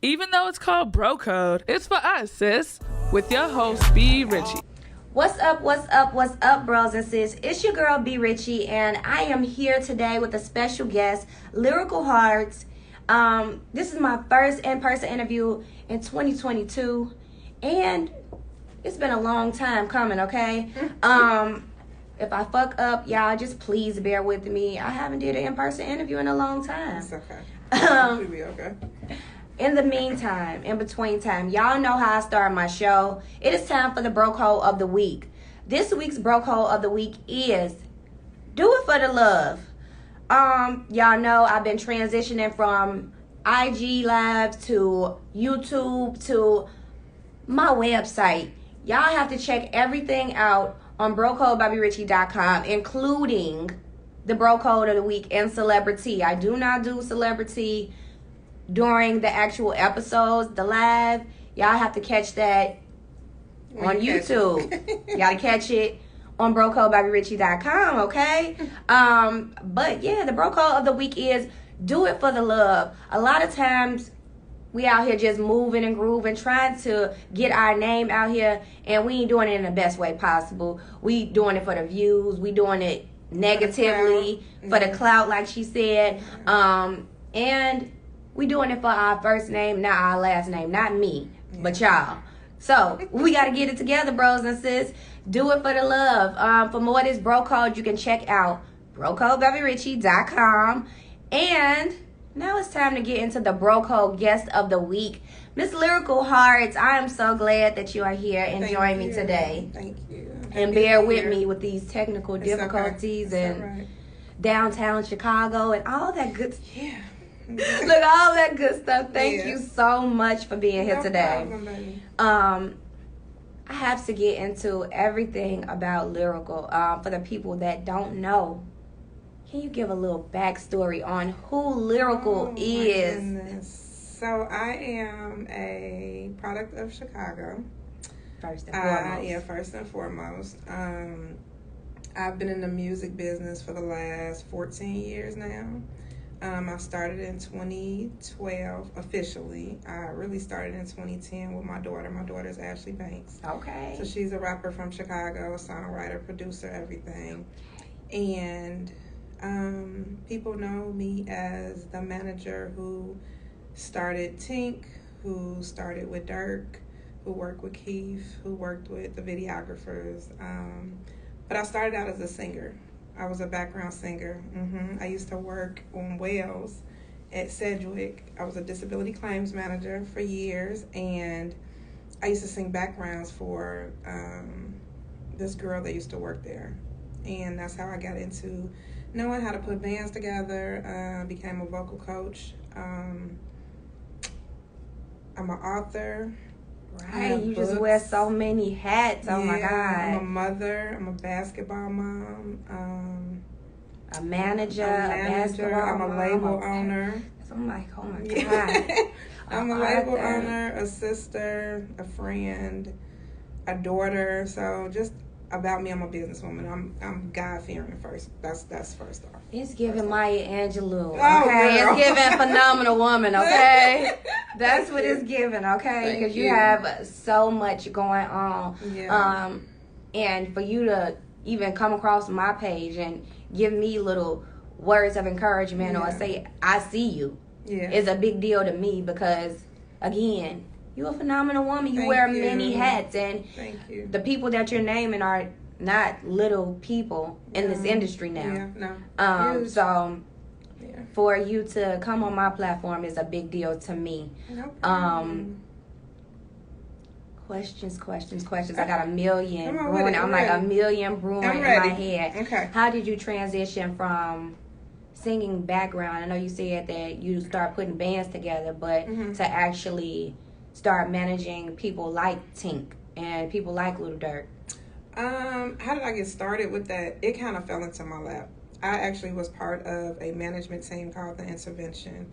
Even though it's called BroCode, it's for us, sis. With your host, BRichie. What's up, bros and sis? It's your girl, BRichie, and I am here today with a special guest, Lyrical Hearts. This is my first in-person interview in 2022, and it's been a long time coming, okay? If I fuck up, y'all just please bear with me. I haven't did an in-person interview in a long time. It's okay. It'll be okay. In the meantime, in between time, y'all know how I start my show. It is time for the BroCode of the week. This week's BroCode of the week is do it for the love. Y'all know I've been transitioning from IG Live to YouTube to my website. Y'all have to check everything out on BroCodeByBRichie.com, including the BroCode of the week and celebrity. I do not do celebrity during the actual episodes, the live. Y'all have to catch that on YouTube. You gotta catch it on BroCodeByBRichie.com, okay? But yeah, the BroCode of the week is do it for the love. A lot of times we out here just moving and grooving, trying to get our name out here, and we ain't doing it in the best way possible. We doing it for the views. We doing it negatively for the clout, like she said. And we doing it for our first name, not our last name. Not me, but y'all. So we got to get it together, bros and sis. Do it for the love. For more of this BroCode, you can check out BroCodeByBRichie.com. And now it's time to get into the BroCode guest of the week, Miss Lyrical Hearts. I am so glad that you are here and joining me today. Thank you. And bear with me with these technical difficulties and downtown Chicago and all that good stuff. Yeah. Look, all that good stuff. Thank you so much for being here today. Problem, baby. I have to get into everything about Lyrical. For the people that don't know, can you give a little backstory on who Lyrical is? My goodness. So I am a product of Chicago. First and foremost. First and foremost. I've been in the music business for the last 14 years now. I started in 2012 officially. I really started in 2010 with my daughter. My daughter is Ashley Banks. Okay. So she's a rapper from Chicago, songwriter, producer, everything. And people know me as the manager who started Tink, who started with Dirk, who worked with Keith, who worked with the videographers. But I started out as a singer. I was a background singer. I used to work on Wales at Sedgwick. I was a disability claims manager for years, and I used to sing backgrounds for this girl that used to work there. And that's how I got into knowing how to put bands together, became a vocal coach. I'm an author. Right, you just wear so many hats. Oh my God. I'm a mother. I'm a basketball mom. A manager. I'm a label owner. So I'm like, oh my God. I'm a label owner, a sister, a friend, a daughter. So just about me, I'm a businesswoman. I'm God-fearing first. That's first off. It's giving Maya Angelou, okay? Girl. It's giving phenomenal woman, okay? That's what it's giving, okay? Because you have so much going on. Yeah. And for you to even come across my page and give me little words of encouragement or say, I see you, is a big deal to me because, again, you're a phenomenal woman. You wear many hats, and the people that you're naming are not little people in this industry now. So for you to come on my platform is a big deal to me. Questions. I got a million brewing. I'm like a million brewing in my head. Okay. How did you transition from singing background? I know you said that you start putting bands together, but to actually start managing people like Tink and people like Little Dirk. How did I get started with that? It kind of fell into my lap. I actually was part of a management team called The Intervention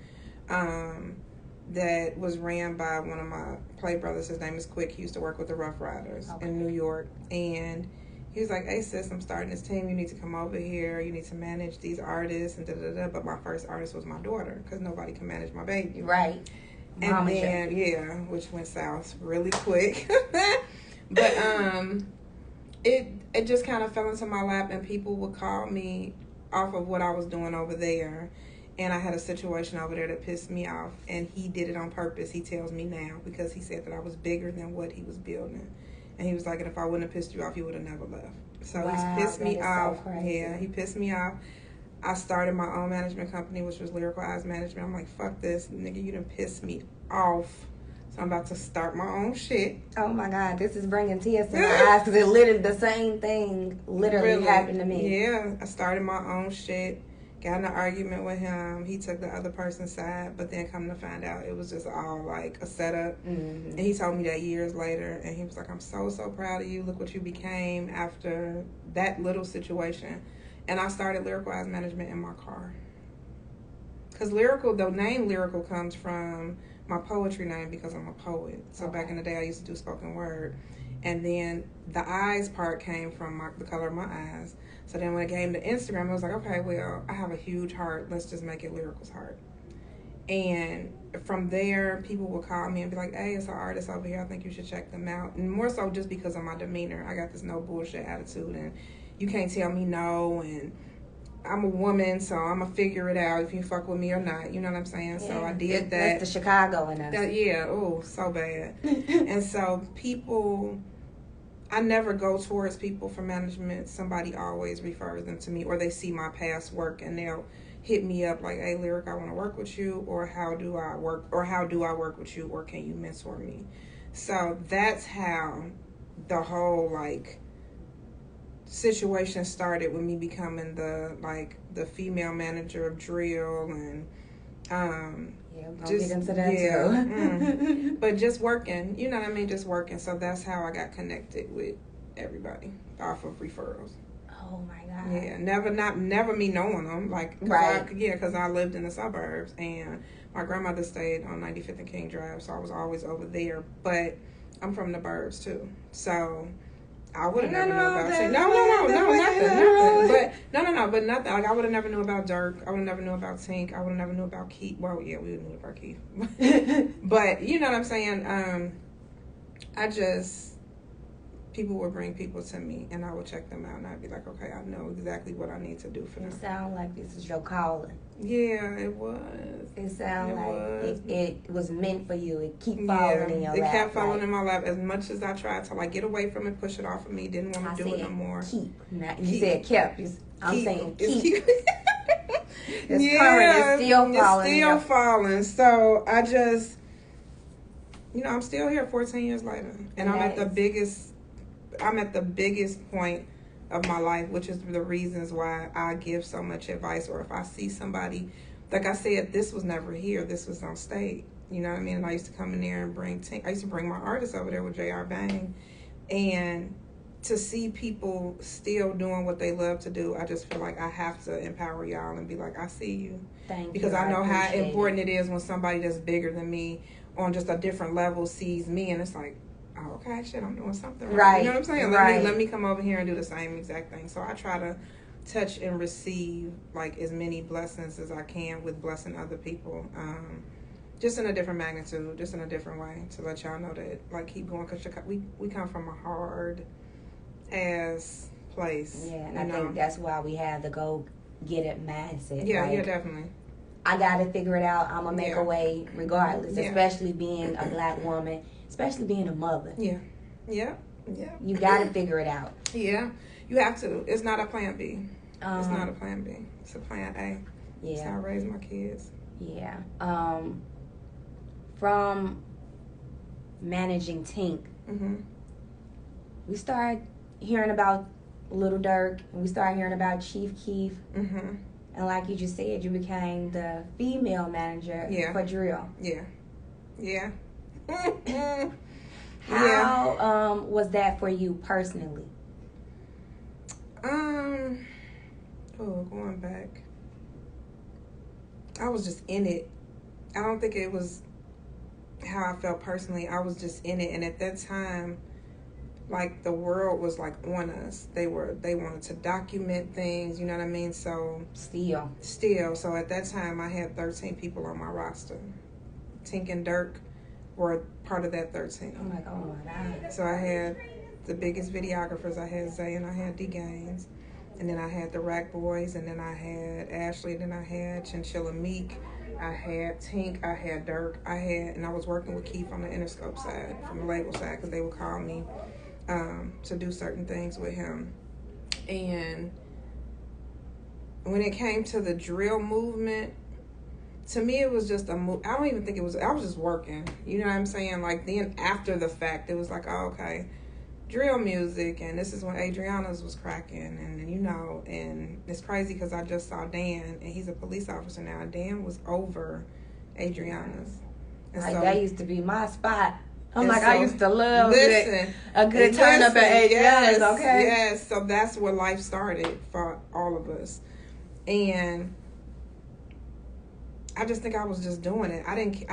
that was ran by one of my play brothers. His name is Quick. He used to work with the Rough Riders in New York. And he was like, hey, sis, I'm starting this team. You need to come over here. You need to manage these artists and da-da-da. But my first artist was my daughter because nobody can manage my baby. Right. Mama then which went south really quick. But it just kind of fell into my lap, and people would call me off of what I was doing over there. And I had a situation over there that pissed me off, and he did it on purpose. He tells me now, because he said that I was bigger than what he was building. And he was like, and if I wouldn't have pissed you off, you would have never left. So he's pissed me off. So he pissed me off. I started my own management company, which was Lyrical Eyes Management. I'm like, fuck this, nigga, you done pissed me off. So I'm about to start my own shit. Oh my God, this is bringing tears to my eyes, because it literally, the same thing literally happened to me. Yeah, I started my own shit. Got in an argument with him. He took the other person's side, but then come to find out it was just all like a setup. Mm-hmm. And he told me that years later, and he was like, I'm so proud of you. Look what you became after that little situation. And I started Lyrical Eyes Management in my car. Because the name Lyrical comes from my poetry name, because I'm a poet. So back in the day, I used to do spoken word. And then the eyes part came from the color of my eyes. So then when it came to Instagram, I was like, okay, well, I have a huge heart. Let's just make it Lyrical's Heart. And from there, people would call me and be like, hey, it's an artist over here. I think you should check them out. And more so just because of my demeanor. I got this no bullshit attitude, and you can't tell me no, and I'm a woman, so I'm going to figure it out if you fuck with me or not. You know what I'm saying? Yeah. So I did that. That's the Chicago in us. So bad. And so people... I never go towards people for management. Somebody always refers them to me, or they see my past work and they'll hit me up like, hey, Lyric, I want to work with you, or how do I work with you, or can you mentor me? So that's how the whole like situation started, with me becoming the female manager of drill, and we'll get into that too. But just working, you know what I mean? Just working. So that's how I got connected with everybody, off of referrals. Oh my God. Yeah, never me knowing them. Because I lived in the suburbs, and my grandmother stayed on 95th and King Drive, so I was always over there. But I'm from the burbs too, so I would have never known about shit. But nothing. Like, I would have never knew about Dirk. I would have never knew about Tink. I would have never knew about Keith. Well, yeah, we knew about Keith. But you know what I'm saying? People would bring people to me, and I would check them out, and I'd be like, okay, I know exactly what I need to do for them. It sounds like this is your calling. Yeah, it was. It sounds like it was meant for you. It kept falling in your lap. It kept falling in my lap. As much as I tried to get away from it, push it off of me, didn't want to do it no more. You said kept. I'm saying keep. It's current. It's still falling. It's still falling. So I just, I'm still here 14 years later, and I'm at the biggest point of my life, which is the reasons why I give so much advice. Or if I see somebody, like I said, this was never here, this was on state, you know what I mean? And I used to come in there and I used to bring my artists over there with JR Bang, and to see people still doing what they love to do, I just feel like I have to empower y'all and be like, I see you. Thank you. Because I know how important it is when somebody that's bigger than me on just a different level sees me, and it's like, oh, okay, shit, I'm doing something right. You know what I'm saying? Let me come over here and do the same exact thing. So I try to touch and receive as many blessings as I can with blessing other people, just in a different magnitude, just in a different way, to let y'all know that keep going, because we come from a hard ass place. Yeah, and I think that's why we have the go get it mindset. Yeah, definitely. I gotta figure it out. I'm gonna make a way regardless, especially being a black woman. Especially being a mother. Yeah. You got to figure it out. Yeah, you have to. It's not a plan B. It's not a plan B. It's a plan A. Yeah. That's how I raise my kids. Yeah. From managing Tink, we started hearing about Little Dirk, and we started hearing about Chief Keef. And like you just said, you became the female manager for drill. Yeah. How was that for you personally? Going back, I was just in it. I don't think it was how I felt personally. I was just in it, and at that time, the world was on us. They wanted to document things, you know what I mean? So still. So at that time, I had 13 people on my roster. Tink and Dirk were part of that 13. I'm like, oh my God. So I had the biggest videographers. I had Zay and I had D Gaines. And then I had the Rack Boys, and then I had Ashley, and then I had Chinchilla Meek. I had Tink, I had Dirk, and I was working with Keith on the Interscope side, from the label side, because they would call me to do certain things with him. And when it came to the drill movement, to me it was just a move. I don't even think it was, I was just working. You know what I'm saying? Like, then after the fact, it was like, oh, okay, drill music, and this is when Adriana's was cracking, and you know, and it's crazy because I just saw Dan, and he's a police officer now. Dan was over Adriana's. And like, so, that used to be my spot. I'm and like, so, I used to love a good and turn up at Adriana's, okay? Yes, so that's where life started for all of us. And I just think I was just doing it. I didn't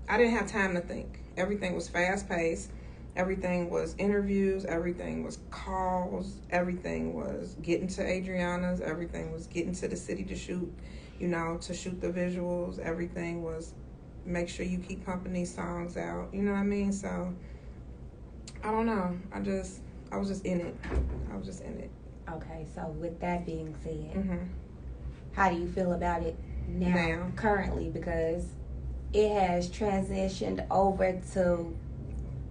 have time to think. Everything was fast paced. Everything was interviews. Everything was calls. Everything was getting to Adriana's. Everything was getting to the city to shoot, to shoot the visuals. Everything was make sure you keep pumping these songs out. You know what I mean? So, I don't know. I was just in it. I was just in it. Okay, so with that being said, Mm-hmm. How do you feel about it now, currently? Because it has transitioned over to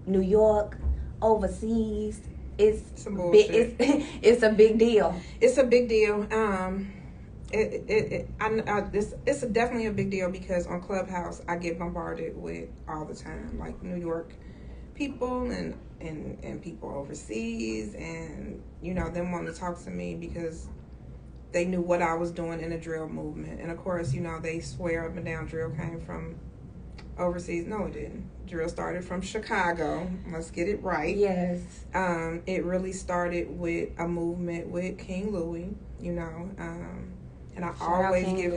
New York, overseas. It's some bullshit. It's a big deal. It's a big deal. It's definitely a big deal because on Clubhouse I get bombarded with all the time, like New York people and people overseas, and them wanting to talk to me because they knew what I was doing in the drill movement. And of course, they swear up and down drill came from overseas. No, it didn't. Drill started from Chicago. Let's get it right. Yes. It really started with a movement with King Louie, and I always give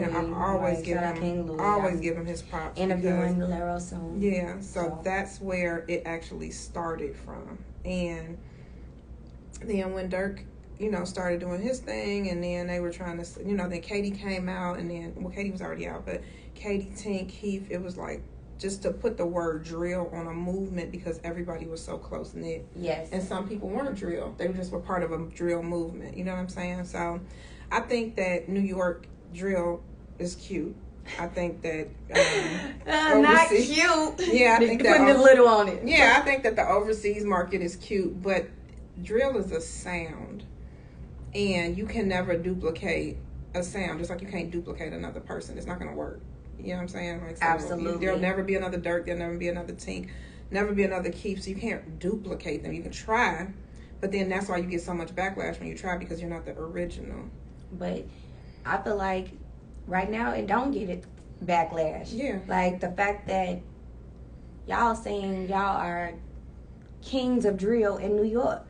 him his props. Interviewing Lero soon. Yeah, so that's where it actually started from. And then when Dirk, started doing his thing, and then they were trying to, then Katie came out, and then, Katie was already out, but Katie, Tink, Heath, it was like, just to put the word drill on a movement because everybody was so close-knit. Yes. And some people weren't drill. They just were part of a drill movement. You know what I'm saying? So I think that New York drill is cute. I think that... not cute. Yeah, I think that... Putting a little on it. Yeah, I think that the overseas market is cute, but drill is a sound. And you can never duplicate a sound, just like you can't duplicate another person. It's not going to work. You know what I'm saying? Like, so absolutely. There'll never be another Dirk. There'll never be another Tink. Never be another Keith. So you can't duplicate them. You can try, but then that's why you get so much backlash when you try because you're not the original. But I feel like right now it don't get it backlash. Yeah. Like the fact that y'all saying y'all are kings of drill in New York.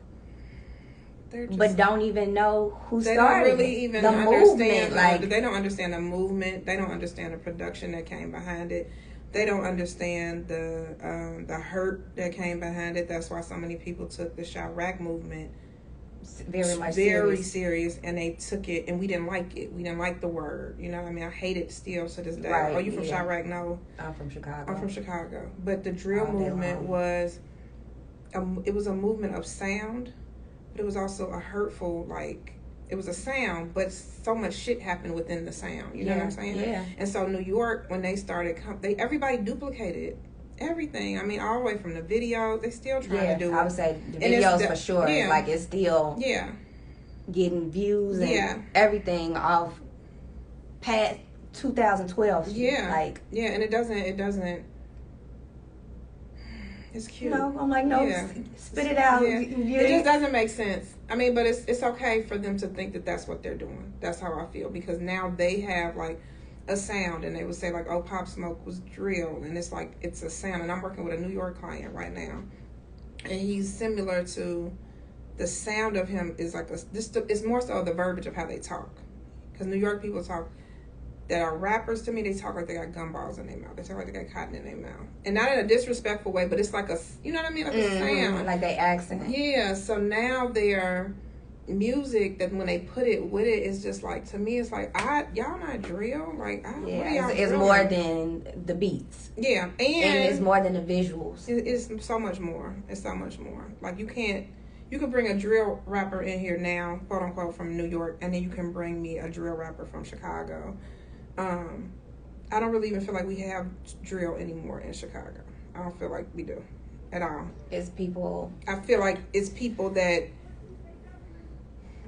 But don't even know who started They don't really even the understand. Movement. They don't understand the movement. They don't understand the production that came behind it. They don't understand the hurt that came behind it. That's why so many people took the Chirac movement very serious, and they took it, and we didn't like it. We didn't like the word. You know what I mean? I hate it still to this day. Right, Are you from Chirac? No. I'm from Chicago. I'm from Chicago. But the drill movement was a movement of sound. But it was also a hurtful, it was a sound, but so much shit happened within the sound. You know what I'm saying? Yeah. And so New York, when they started, everybody duplicated everything. I mean, all the way from the video, they still trying to do it. I would say the videos for sure. Yeah. Like, it's still getting views and everything off past 2012. Yeah. And it doesn't. It's cute. I'm like, spit it out. Yeah. It just doesn't make sense. I mean, but it's okay for them to think that that's what they're doing. That's how I feel. Because now they have, a sound. And they would say, oh, Pop Smoke was drill. And it's it's a sound. And I'm working with a New York client right now. And he's similar to... The sound of him is it's more so the verbiage of how they talk. Because New York people talk... that are rappers, to me, they talk like they got gumballs in their mouth. They talk like they got cotton in their mouth. And not in a disrespectful way, but it's like a, you know what I mean? Like a sound. Like they accent. Yeah, so now they're music that when they put it with it, it's just like, to me, it's like, y'all not drill? Like, what are y'all it's more than the beats. Yeah, and it's more than the visuals. It's so much more. It's so much more. Like, you can bring a drill rapper in here now, quote unquote, from New York, and then you can bring me a drill rapper from Chicago. I don't really even feel like we have drill anymore in Chicago. I don't feel like we do at all. It's people. I feel like it's people that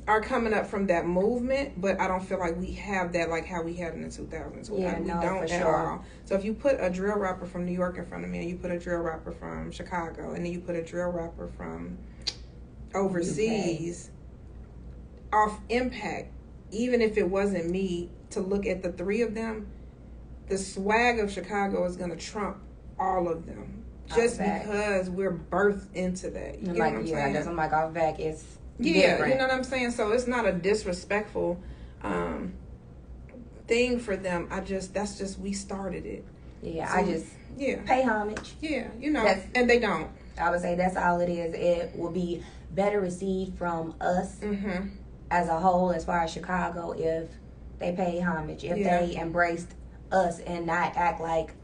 are coming up from that movement, but I don't feel like we have that like how we had in the 2000s. Yeah, we no, don't for at sure. all. So if you put a drill rapper from New York in front of me, and you put a drill rapper from Chicago, and then you put a drill rapper from overseas, off impact, even if it wasn't me, to look at the three of them, the swag of Chicago is going to trump all of them. Just because we're birthed into that. You know what I'm saying? That's like off back is different. You know what I'm saying? So it's not a disrespectful thing for them. That's just, we started it. Yeah, so, I just pay homage. Yeah, and they don't. I would say that's all it is. It will be better received from us as a whole, as far as Chicago, if they pay homage, if they embraced us and not act like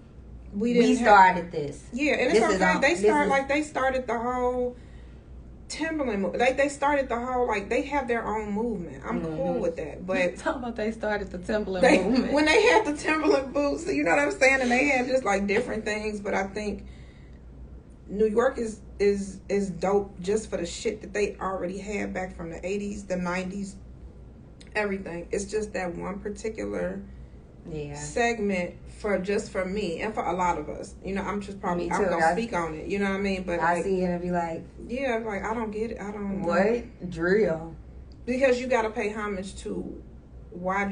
we started this. Yeah, and it's okay. They started the whole Timberland movement. Like, they started the whole, like, they have their own movement. I'm cool with that. But talking about they started the Timberland movement. When they had the Timberland boots, you know what I'm saying? And they had just like different things. But I think New York is dope just for the shit that they already had back from the 80s, the 90s, everything. It's just that one particular segment for me and for a lot of us. You know, I'm just probably, I'm going to speak on it. You know what I mean? But I see it and be like, yeah, like, I don't get it. I don't what? Drill. Because you got to pay homage to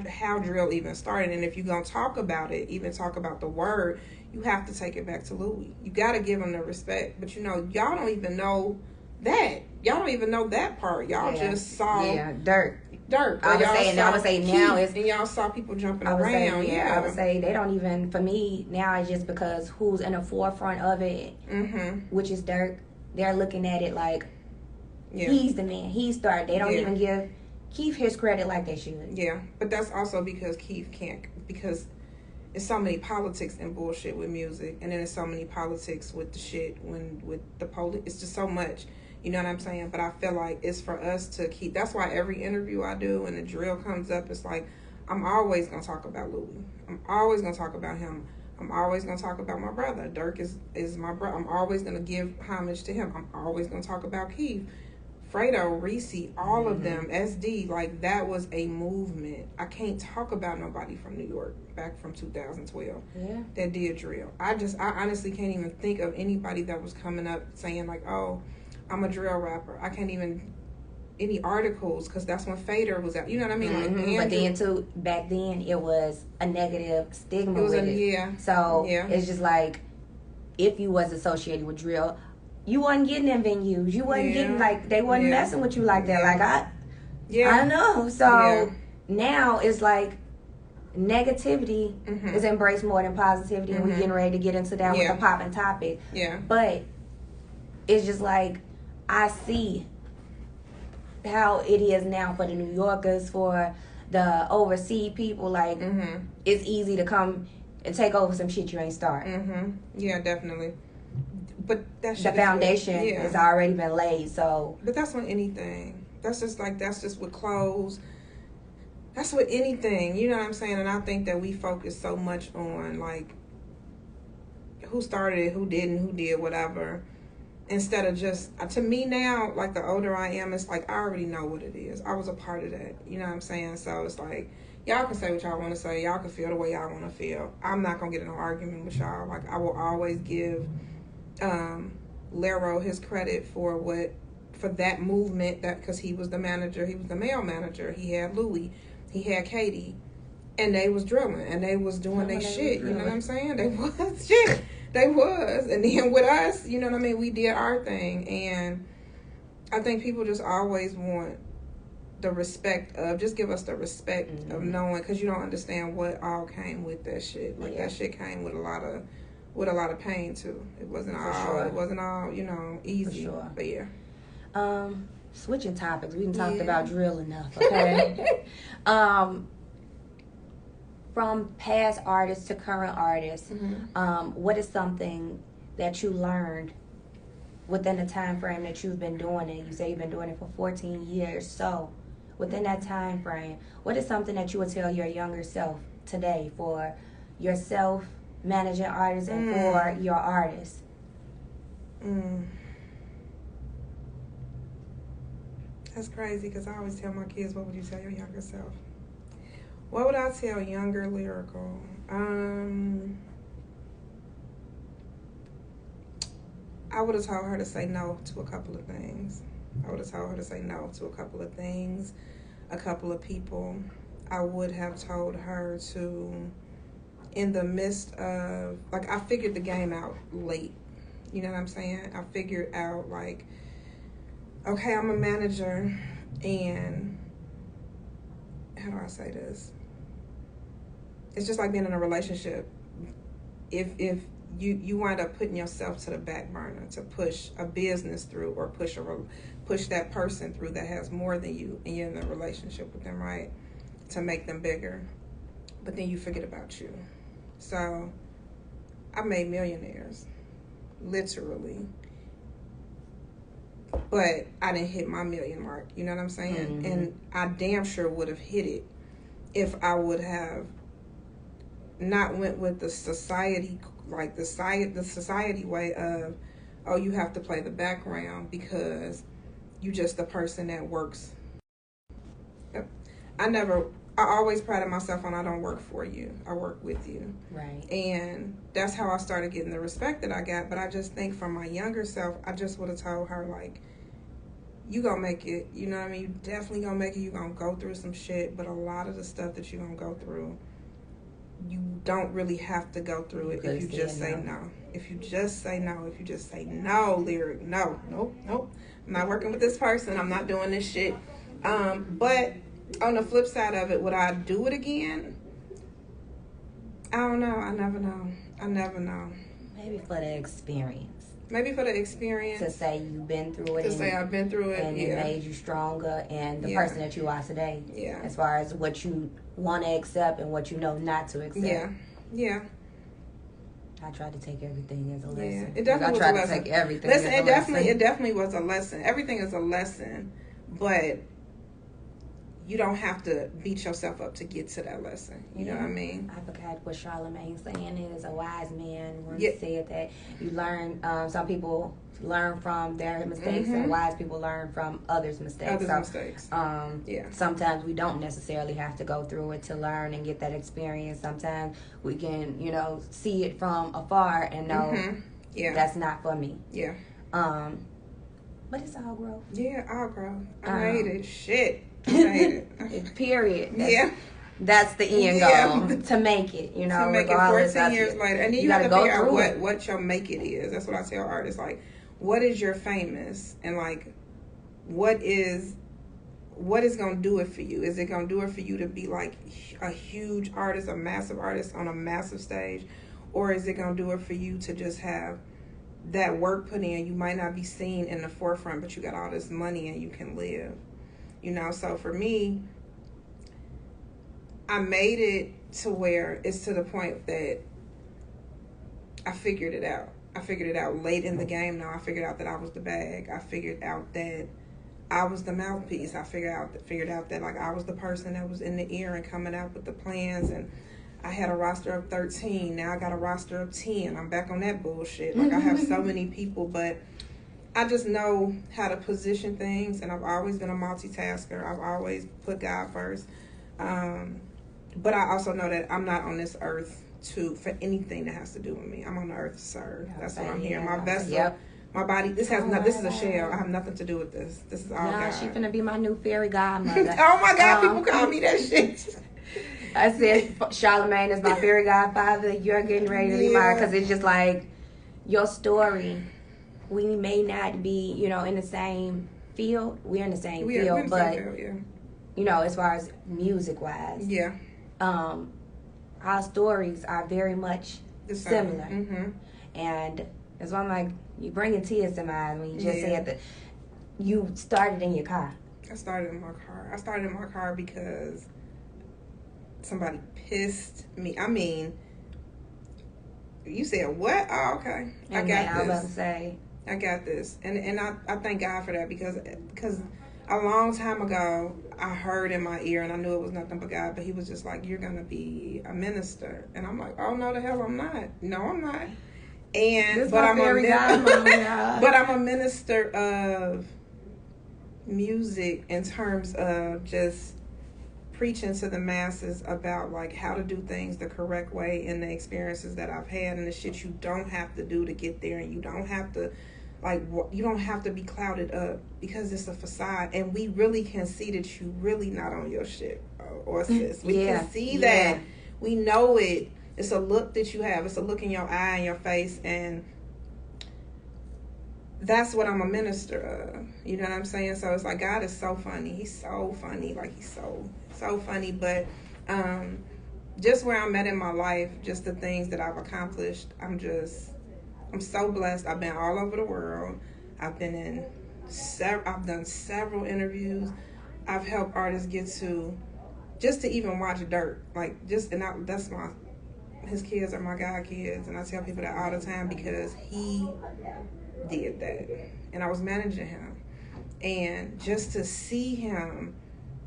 how drill even started. And if you're going to talk about it, even talk about the word, you have to take it back to Louis. You got to give him the respect. But, y'all don't even know that. Y'all don't even know that part. Y'all just saw dirt. I would say now it's, and y'all saw people jumping around. I would say they don't even, for me now, it's just because who's in the forefront of it, which is Dirk. They're looking at it like he's the man. He started. They don't even give Keith his credit like they should. Yeah, but that's also because Keith can't, because there's so many politics and bullshit with music, and then there's so many politics with the shit with the police. It's just so much. You know what I'm saying? But I feel like it's for us to keep. That's why every interview I do and the drill comes up, it's like, I'm always going to talk about Louis. I'm always going to talk about him. I'm always going to talk about my brother. Dirk is my brother. I'm always going to give homage to him. I'm always going to talk about Keith, Fredo, Reese, all of them, SD. Like, that was a movement. I can't talk about nobody from New York back from 2012 that did drill. I honestly can't even think of anybody that was coming up saying like, oh, I'm a drill rapper. I can't even any articles, because that's when Fader was out. You know what I mean? Like, but then too, back then it was a negative stigma with it. So it's just like, if you was associated with drill, you wasn't getting in venues. You wasn't getting, like, they wasn't messing with you like that. Like, I know. So now it's like negativity is embraced more than positivity, and we're getting ready to get into that with a popping topic. Yeah. But it's just like, I see how it is now for the New Yorkers, for the overseas people. Like, it's easy to come and take over some shit you ain't starting. Yeah, definitely. But that the foundation has already been laid. So, but that's on anything. That's just with clothes. That's with anything. You know what I'm saying? And I think that we focus so much on like who started it, who didn't, who did whatever. Instead of just, to me now, like, the older I am, it's like, I already know what it is. I was a part of that. You know what I'm saying? So it's like, y'all can say what y'all want to say. Y'all can feel the way y'all want to feel. I'm not going to get in an argument with y'all. Like, I will always give Lero his credit for that movement, that because he was the manager. He was the male manager. He had Louis. He had Katie. And they was drilling. And they was doing their shit. You know what I'm saying? They was shit. They was. And then with us, you know what I mean, we did our thing. And I think people just always want the respect of, just give us the respect of knowing, because you don't understand what all came with that shit. Like, that shit came with a lot of pain too. It wasn't all, it wasn't all, easy. For sure. But yeah. switching topics. We done talked about drill enough, okay? From past artists to current artists, what is something that you learned within the time frame that you've been doing it? You say you've been doing it for 14 years. So, within that time frame, what is something that you would tell your younger self today for yourself, managing artists, and for your artists? That's crazy because I always tell my kids, what would you tell your younger self? What would I tell younger Lyrical? I would have told her to say no to a couple of things. I would have told her to say no to a couple of things, a couple of people. I would have told her to, in the midst of, like, I figured the game out late. You know what I'm saying? I figured out, like, okay, I'm a manager, and how do I say this? It's just like being in a relationship. If you wind up putting yourself to the back burner to push a business through or push that person through that has more than you, and you're in a relationship with them, right? To make them bigger. But then you forget about you. So I made millionaires, literally. But I didn't hit my million mark, you know what I'm saying? And I damn sure would have hit it if I would have not went with the society, like the society way of, oh, you have to play the background because you just the person that works. I always prided myself on I don't work for you. I work with you. Right. And that's how I started getting the respect that I got. But I just think from my younger self, I just would have told her, like, you gonna make it. You know what I mean? You definitely gonna make it. You gonna go through some shit. But a lot of the stuff that you gonna go through, you don't really have to go through it if you just say no. If you just say no. If you just say no, Lyric, no, nope. I'm not working with this person. I'm not doing this shit. But on the flip side of it, would I do it again? I don't know. I never know. Maybe for the experience. To say you've been through it. To say I've been through it. And it made you stronger and the person that you are today. Yeah. As far as what you want to accept and what you know not to accept. Yeah. I tried to take everything as a lesson. Yeah. It definitely was a lesson. To take everything Listen, as a lesson. It definitely was a lesson. Everything is a lesson. But you don't have to beat yourself up to get to that lesson. You know what I mean? I forgot what Charlemagne's saying is. A wise man once said that you learn, some people learn from their mistakes and wise people learn from others' mistakes. Sometimes we don't necessarily have to go through it to learn and get that experience. Sometimes we can, see it from afar and know that's not for me. Yeah. But it's all growth. Yeah, all growth. I made it. Shit. I made it. Period. That's the end goal. To make it, To make it 14 years later. And then you have to figure out what your make it is. That's what I tell artists. Like, what is your famous? And, like, what is going to do it for you? Is it going to do it for you to be, like, a huge artist, a massive artist on a massive stage? Or is it going to do it for you to just have that work put in? You might not be seen in the forefront, but you got all this money and you can live. So for me, I made it to where it's to the point that I figured it out. I figured it out late in the game now. I figured out that I was the bag. I figured out that I was the mouthpiece. I figured out that, like, I was the person that was in the ear and coming out with the plans. And I had a roster of 13. Now I got a roster of 10. I'm back on that bullshit. Like, I have so many people, but I just know how to position things, and I've always been a multitasker. I've always put God first. But I also know that I'm not on this earth for anything that has to do with me. I'm on the earth to serve. That's what I'm here. My vessel, my body. This is a shell. I have nothing to do with this. This is all God. She finna be my new fairy godmother. Oh my God, people call me that shit. I said Charlemagne is my fairy godfather. You're getting ready to be mine, because it's just like your story. We may not be, in the same field. We're in the same field, but as far as music-wise, our stories are very much similar. And that's why I'm like, you bringing tears to my eyes when you just said that. you started in your car? I started in my car. I started in my car because somebody pissed me. I mean, you said what? Oh, okay. I got this. I was about to say. I got this. And I thank God for that because a long time ago, I heard in my ear, and I knew it was nothing but God, but he was just like, you're going to be a minister. And I'm like, oh, no, the hell I'm not. No, I'm not. But I'm a minister of music in terms of just preaching to the masses about like how to do things the correct way and the experiences that I've had and the shit you don't have to do to get there, and you don't have to be clouded up because it's a facade, and we really can see that you really not on your shit or sis. We can see that. We know it. It's a look that you have. It's a look in your eye and your face, and that's what I'm a minister of. You know what I'm saying? So it's like God is so funny. He's so funny. Like he's so funny. But just where I'm at in my life, just the things that I've accomplished, I'm so blessed. I've been all over the world. I've done several interviews. I've helped artists get to even watch Dirt. His kids are my God kids, and I tell people that all the time because he did that, and I was managing him, and just to see him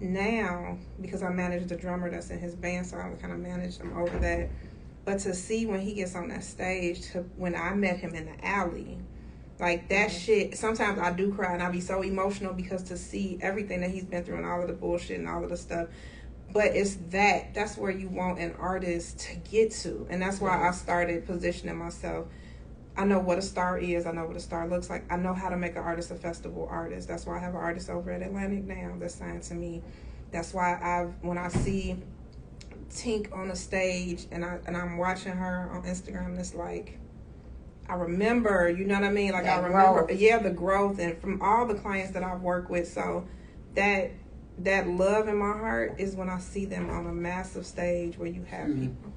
now, because I manage the drummer that's in his band, so I kind of manage him over that. But to see when he gets on that stage, when I met him in the alley, like that shit, sometimes I do cry and I be so emotional because to see everything that he's been through and all of the bullshit and all of the stuff. But it's that's where you want an artist to get to. And that's why I started positioning myself. I know what a star is. I know what a star looks like. I know how to make an artist a festival artist. That's why I have an artist over at Atlantic now that's signed to me. That's why when I see Tink on the stage and I'm watching her on Instagram, it's like, I remember, you know what I mean? Like I remember, the growth, and from all the clients that I've worked with. So that love in my heart is when I see them on a massive stage where you have people.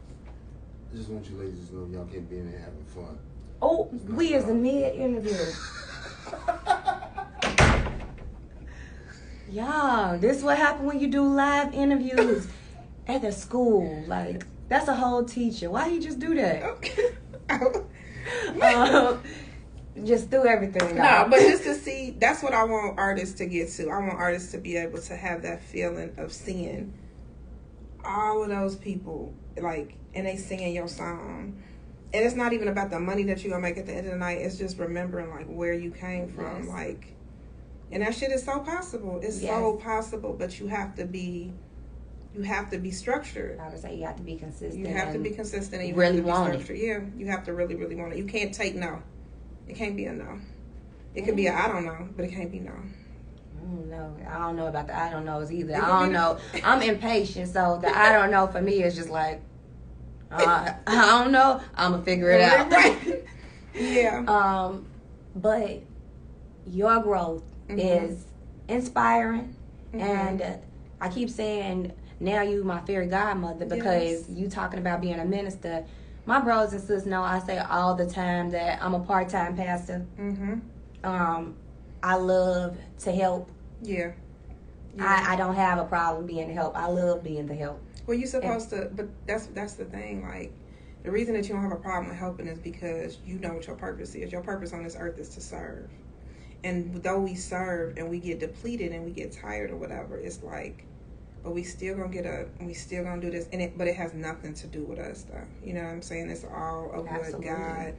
I just want you ladies to know y'all can't be in there having fun. Oh, we is a mid-interview. Y'all, this is what happens when you do live interviews at the school. Like, that's a whole teacher. Why you just do that? Okay. Just do everything. No, but just to see, that's what I want artists to get to. I want artists to be able to have that feeling of seeing all of those people, like, and they singing your song. And it's not even about the money that you're going to make at the end of the night. It's just remembering, like, where you came from. Yes. Like, and that shit is so possible. It's so possible, but you have to be structured. I would say you have to be consistent. You have to be consistent and you really have to be want structured. Yeah, you have to really, really want it. You can't take no. It can't be a no. It could be a I don't know, but it can't be no. I don't know about the I don't knows either. I don't know. I'm impatient, so the I don't know for me is just like, I don't know. I'm going to figure it out. Right. Yeah. But your growth is inspiring, and I keep saying now you my fairy godmother because you talking about being a minister. My brothers and sisters know I say all the time that I'm a part-time pastor. I love to help. Yeah. I don't have a problem being the help. I love being the help. Well, you're supposed to, but that's the thing. Like, the reason that you don't have a problem with helping is because you know what your purpose is. Your purpose on this earth is to serve. And though we serve and we get depleted and we get tired or whatever, it's like, but we still gonna get up and we still gonna do this. But it has nothing to do with us, though. You know what I'm saying? It's all of what God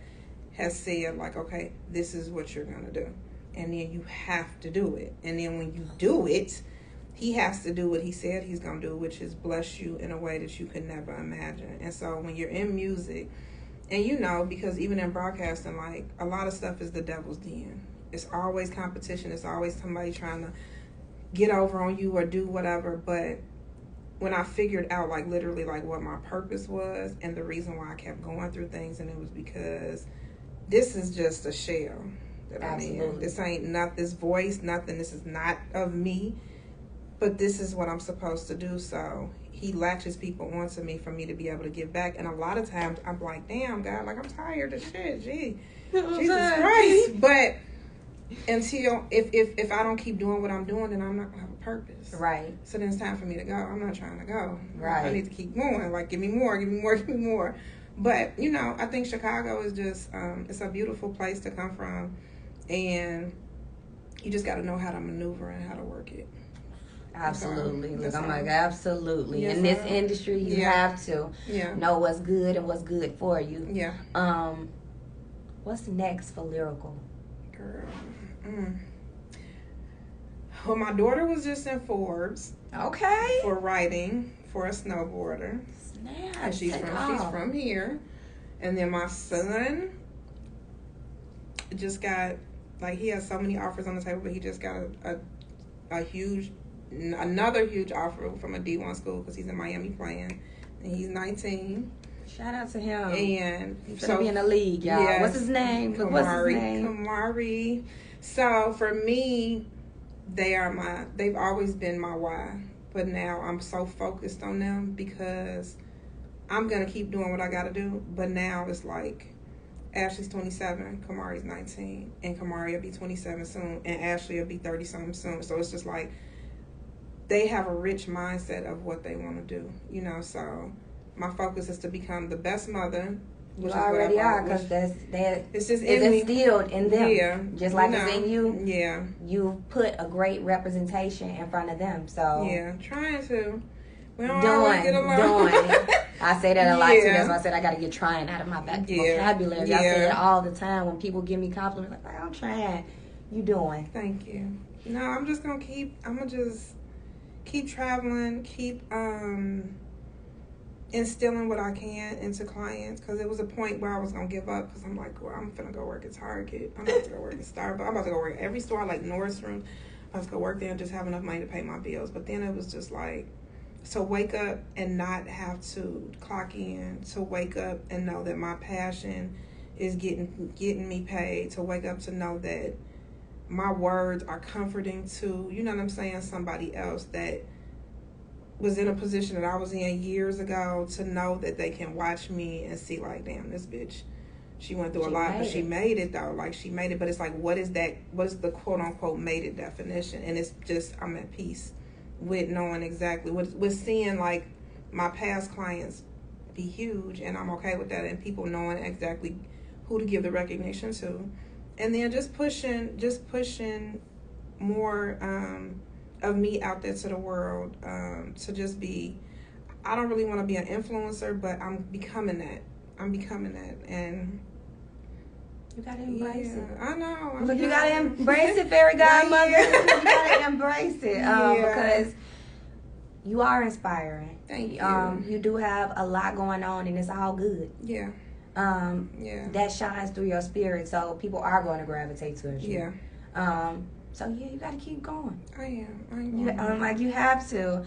has said. Like, okay, this is what you're gonna do, and then you have to do it. And then when you do it, He has to do what He said He's gonna do, which is bless you in a way that you could never imagine. And so when you're in music, and you know, because even in broadcasting, like, a lot of stuff is the devil's den. It's always competition. It's always somebody trying to get over on you or do whatever. But when I figured out, like, literally, like, what my purpose was and the reason why I kept going through things, and it was because this is just a shell that I'm in. This ain't not this voice, nothing. This is not of me, but this is what I'm supposed to do. So He latches people onto me for me to be able to give back. And a lot of times I'm like, damn, God, like, I'm tired of shit. Gee, Jesus Christ. But until if I don't keep doing what I'm doing, then I'm not gonna have a purpose. Right. So then it's time for me to go. I'm not trying to go. Right. I need to keep going. Like, give me more, give me more, give me more. But, you know, I think Chicago is just, it's a beautiful place to come from. And you just got to know how to maneuver and how to work it. Absolutely. Look, I'm all. like, absolutely. Yes, In this all. industry, you Yeah. have to Yeah. know what's good and what's good for you. Yeah. What's next for Lyrical? Girl. Well, my daughter was just in Forbes Okay. for writing for a snowboarder. Snap. And she's from here. And then my son just got, like, he has so many offers on the table, but he just got another huge offer from a D1 school because he's in Miami playing, and he's 19. Shout out to him. And He's so gonna be in the league, y'all. Yes, What's his name? What's his name? Kamari. So for me, they've always been my why, but now I'm so focused on them because I'm gonna keep doing what I gotta do. But now it's like, Ashley's 27, Kamari's 19, and Kamari will be 27 soon, and Ashley will be 30 something soon. So it's just like they have a rich mindset of what they want to do, you know. So my focus is to become the best mother. You already are, because it's just instilled in them. Yeah, just like it's in you. Yeah, you put a great representation in front of them. So yeah, trying to. We don't always get along. Doing. I say that a lot too. Yeah. That's why I said I got to get trying out of my vocabulary. I say it all the time when people give me compliments. Like, I'm trying. You doing? Thank you. No, I'm gonna just keep traveling, keep instilling what I can into clients, because it was a point where I was gonna give up because I'm like, well, I'm finna go work at Target. I'm about to go work at Starbucks. I'm about to go work at every store like Nordstrom. I was gonna work there and just have enough money to pay my bills. But then it was just like, to wake up and not have to clock in, to wake up and know that my passion is getting me paid, to wake up to know that my words are comforting to, you know what I'm saying, somebody else that was in a position that I was in years ago, to know that they can watch me and see like, damn, this bitch, she went through a lot, but she made it though. Like, she made it, but it's like, what is the quote unquote made it definition? And it's just, I'm at peace with knowing exactly with seeing like my past clients be huge, and I'm okay with that, and people knowing exactly who to give the recognition to, and then just pushing more of me out there to the world, to just be, I don't really want to be an influencer, but I'm becoming that, and you gotta embrace it. I know. Look, you gotta embrace it, fairy godmother. You gotta embrace it, because you are inspiring. Thank you. You do have a lot going on, and it's all good. Yeah. That shines through your spirit, so people are going to gravitate towards you. Yeah. So yeah, you gotta keep going. I am. Like, you have to.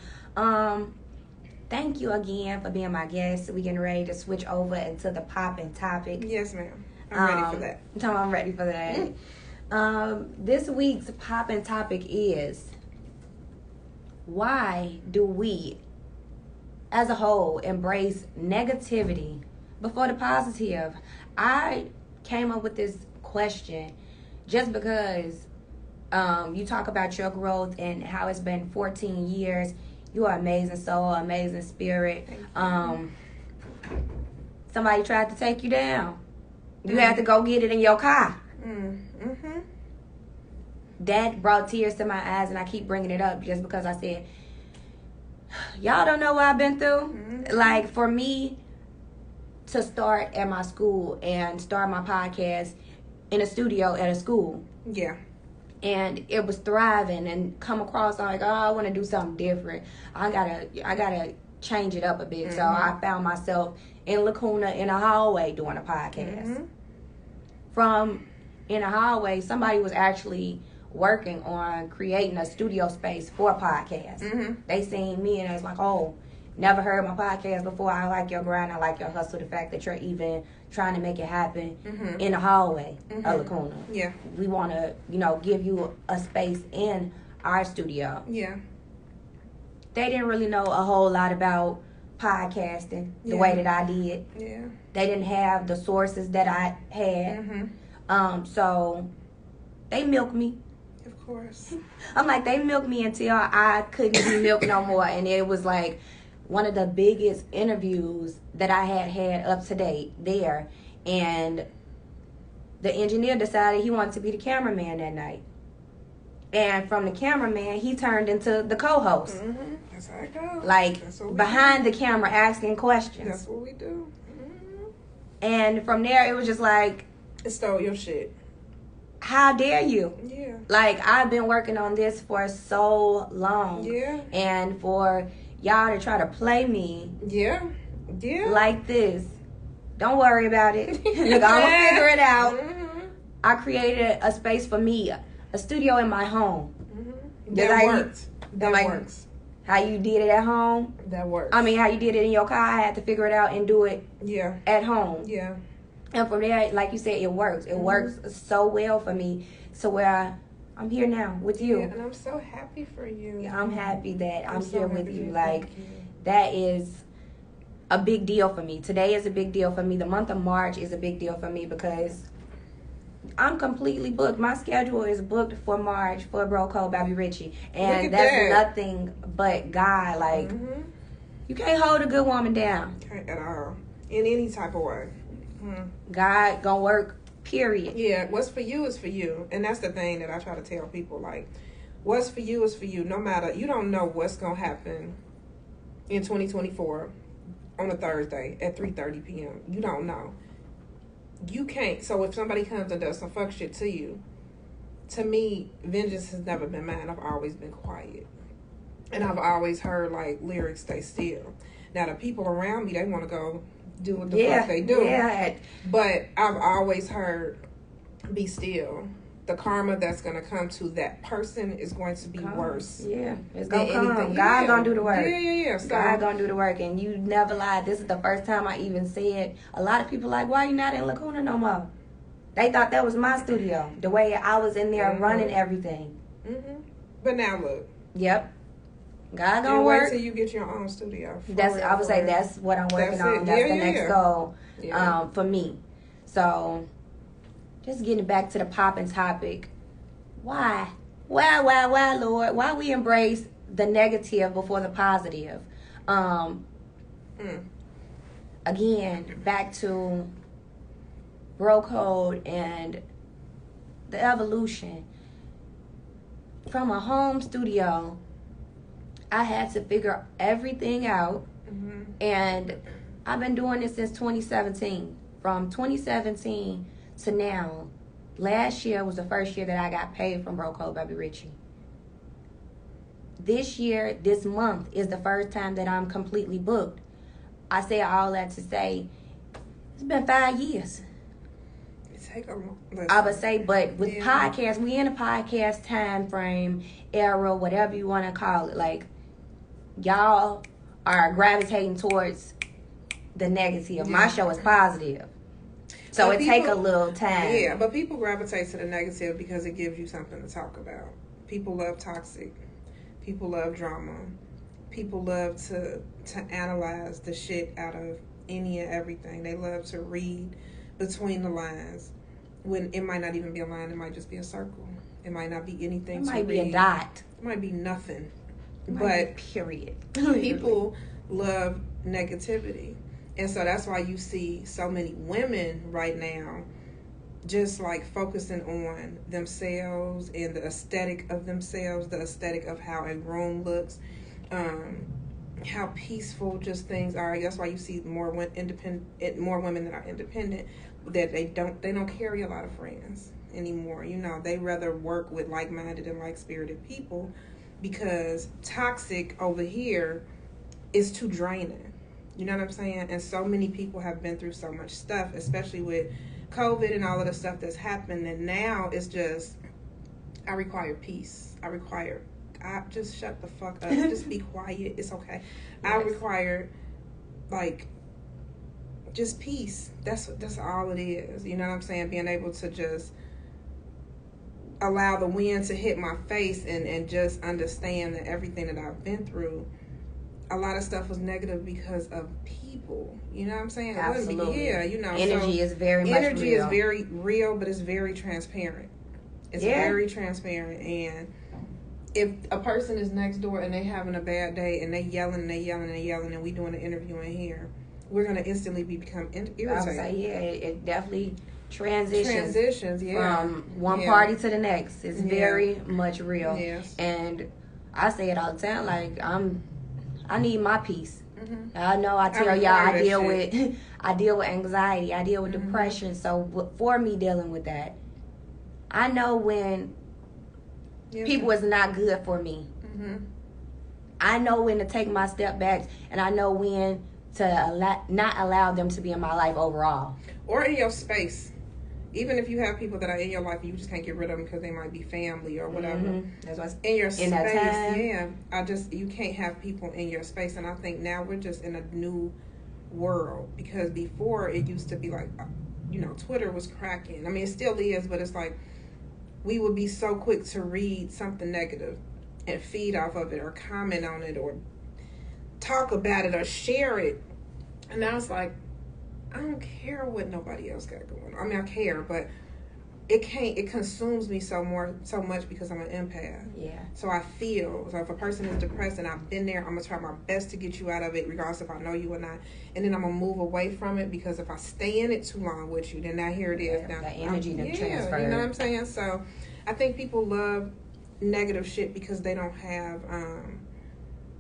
Thank you again for being my guest. We're getting ready to switch over into the Poppin topic. Yes, ma'am. I'm ready for that. I'm ready for that. This week's Poppin topic is, why do we, as a whole, embrace negativity before the positive? I came up with this question just because you talk about your growth and how it's been 14 years. You are amazing soul, amazing spirit. Somebody tried to take you down. You had to go get it in your car. Mm-hmm. That brought tears to my eyes, and I keep bringing it up just because I said, y'all don't know what I've been through. Mm-hmm. Like, for me to start at my school and start my podcast in a studio at a school. Yeah. And it was thriving, and come across like, oh, I want to do something different. I gotta change it up a bit. So I found myself in Lacuna in a hallway doing a podcast. From in a hallway, somebody was actually working on creating a studio space for a podcast. They seen me and I was like, oh, never heard my podcast before. I like your grind. I like your hustle. The fact that you're even trying to make it happen in the hallway of Lacuna. Yeah. We want to, give you a space in our studio. Yeah. They didn't really know a whole lot about podcasting the way that I did. Yeah. They didn't have the sources that I had. So They milked me. Of course. I'm like, they milked me until I couldn't be milked no more. And it was like one of the biggest interviews that I had up to date there. And the engineer decided he wanted to be the cameraman that night. And from the cameraman, he turned into the co-host. Mm-hmm. That's how it goes. Like, behind the camera asking questions. That's what we do. Mm-hmm. And from there, it was just like... It stole your shit. How dare you? Yeah. Like, I've been working on this for so long. Yeah. And for y'all to try to play me like this, don't worry about it. Look, I'm going to figure it out. Mm-hmm. I created a space for me, a studio in my home. Mm-hmm. That works. That works. How you did it at home? That works. I mean, how you did it in your car, I had to figure it out and do it at home. Yeah. And from there, like you said, it works. It works so well for me to where I'm here now with you. Yeah, and I'm so happy for you. Yeah, I'm happy that I'm so here happy with you. you. Like, that is a big deal for me. Today is a big deal for me. The month of March is a big deal for me because I'm completely booked. My schedule is booked for March for BroCode by BRichie. And that's nothing but God. Like, you can't hold a good woman down. Can't at all. In any type of way. God gonna work, period. Yeah, what's for you is for you. And that's the thing that I try to tell people. Like, what's for you is for you. No matter, you don't know what's gonna happen in 2024 on a Thursday at 3:30 p.m. You don't know. You can't. So if somebody comes and does some fuck shit to you, to me, vengeance has never been mine. I've always been quiet. And I've always heard, like, lyrics, stay still. Now, the people around me, they want to go do what the fuck they do. Yeah. But I've always heard, be still. The karma that's going to come to that person is going to be worse. Yeah, it's going to come. Anything. God going to do the work. Yeah. So, God going to do the work. And you never lied. This is the first time I even said, a lot of people like, why you not in Lacuna no more? They thought that was my studio. The way I was in there running everything. But now look. Yep. God gonna work. Wait till you get your own studio. I would say that's what I'm working on. That's the next goal for me. So, just getting back to the Poppin topic. Why, Lord? Why we embrace the negative before the positive? Again, back to BroCode and the evolution. From a home studio, I had to figure everything out. And I've been doing this since 2017. From 2017 to now, last year was the first year that I got paid from BroCode by BRichie. This year, this month, is the first time that I'm completely booked. I say all that to say, it's been 5 years. I would say, but with podcasts, we in a podcast time frame, era, whatever you want to call it. Like, y'all are gravitating towards the negative. My show is positive. So it take a little time. Yeah, but people gravitate to the negative because it gives you something to talk about. People love toxic. People love drama. People love to analyze the shit out of any and everything. They love to read between the lines. When it might not even be a line, it might just be a circle. It might not be anything to read. It might be a dot. It might be nothing. But period. People love negativity. And so that's why you see so many women right now just like focusing on themselves and the aesthetic of themselves, the aesthetic of how a room looks, how peaceful just things are. That's why you see more women that are independent, that they don't carry a lot of friends anymore. You know, they rather work with like-minded and like-spirited people, because toxic over here is too draining. You know what I'm saying? And so many people have been through so much stuff, especially with COVID and all of the stuff that's happened. And now it's just, I require peace. I just shut the fuck up. Just be quiet. It's okay. Yes. I require, like, just peace. That's all it is. You know what I'm saying? Being able to just allow the wind to hit my face and just understand that everything that I've been through, a lot of stuff was negative because of people. You know what I'm saying? Absolutely. Yeah, you know. Energy is very much real. Energy is very real, but it's very transparent. It's very transparent. And if a person is next door and they having a bad day and they yelling and we doing an interview in here, we're going to instantly become irritated. I would say, it definitely transitions from one party to the next. It's very much real. Yes. And I say it all the time, like, I need my peace. I know I tell y'all I deal with anxiety, I deal with depression. So for me dealing with that, I know when people is not good for me. I know when to take my step back, and I know when to not allow them to be in my life overall. Or in your space. Even if you have people that are in your life and you just can't get rid of them because they might be family or whatever. That's what's in your space. That time. You can't have people in your space. And I think now we're just in a new world, because before it used to be like, Twitter was cracking. I mean, it still is, but it's like we would be so quick to read something negative and feed off of it or comment on it or talk about it or share it. And now it's like, I don't care what nobody else got going on. I mean, I care, but it consumes me so much because I'm an empath. Yeah. So I feel, so if a person is depressed and I've been there, I'm going to try my best to get you out of it, regardless if I know you or not. And then I'm going to move away from it, because if I stay in it too long with you, then now here it is. Now, the energy that transfers. You know what I'm saying? So I think people love negative shit because they don't have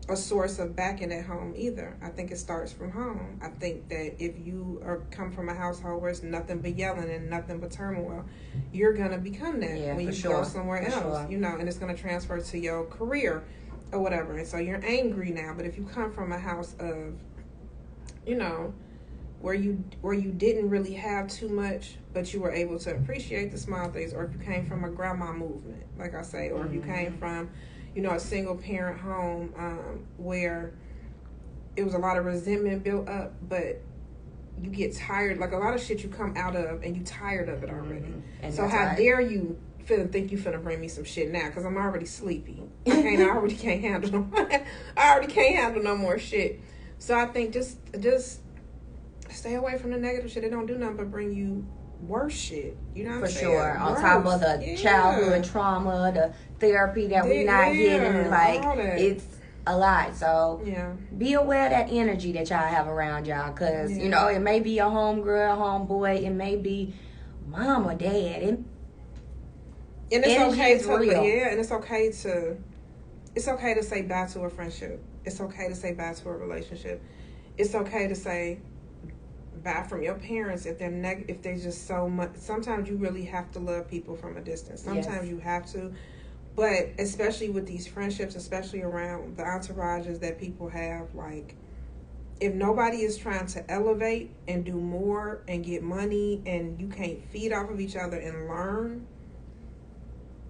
a source of backing at home either. I think it starts from home. I think that if you come from a household where it's nothing but yelling and nothing but turmoil, you're gonna become that when you go somewhere else. And it's gonna transfer to your career or whatever. And so you're angry now. But if you come from a house of, where you didn't really have too much, but you were able to appreciate the small things, or if you came from a grandma movement, like I say, or if you came from a single parent home where it was a lot of resentment built up, but you get tired. Like a lot of shit you come out of and you tired of it already. And so how dare you think you finna bring me some shit now? Because I'm already sleepy. I already can't handle no more shit. So I think just stay away from the negative shit. It don't do nothing but bring you worse shit. You know what I'm saying? For sure. On top of the childhood trauma, the therapy that we're not getting, like, it's a lot. So be aware of that energy that y'all have around y'all, because it may be your homegirl, homeboy, it may be mom or dad, and it's okay to real. And it's okay to say bye to a friendship. It's okay to say bye to a relationship. It's okay to say bye from your parents if they're just so much. Sometimes you really have to love people from a distance. Sometimes you have to. But especially with these friendships, especially around the entourages that people have, like, if nobody is trying to elevate and do more and get money, and you can't feed off of each other and learn,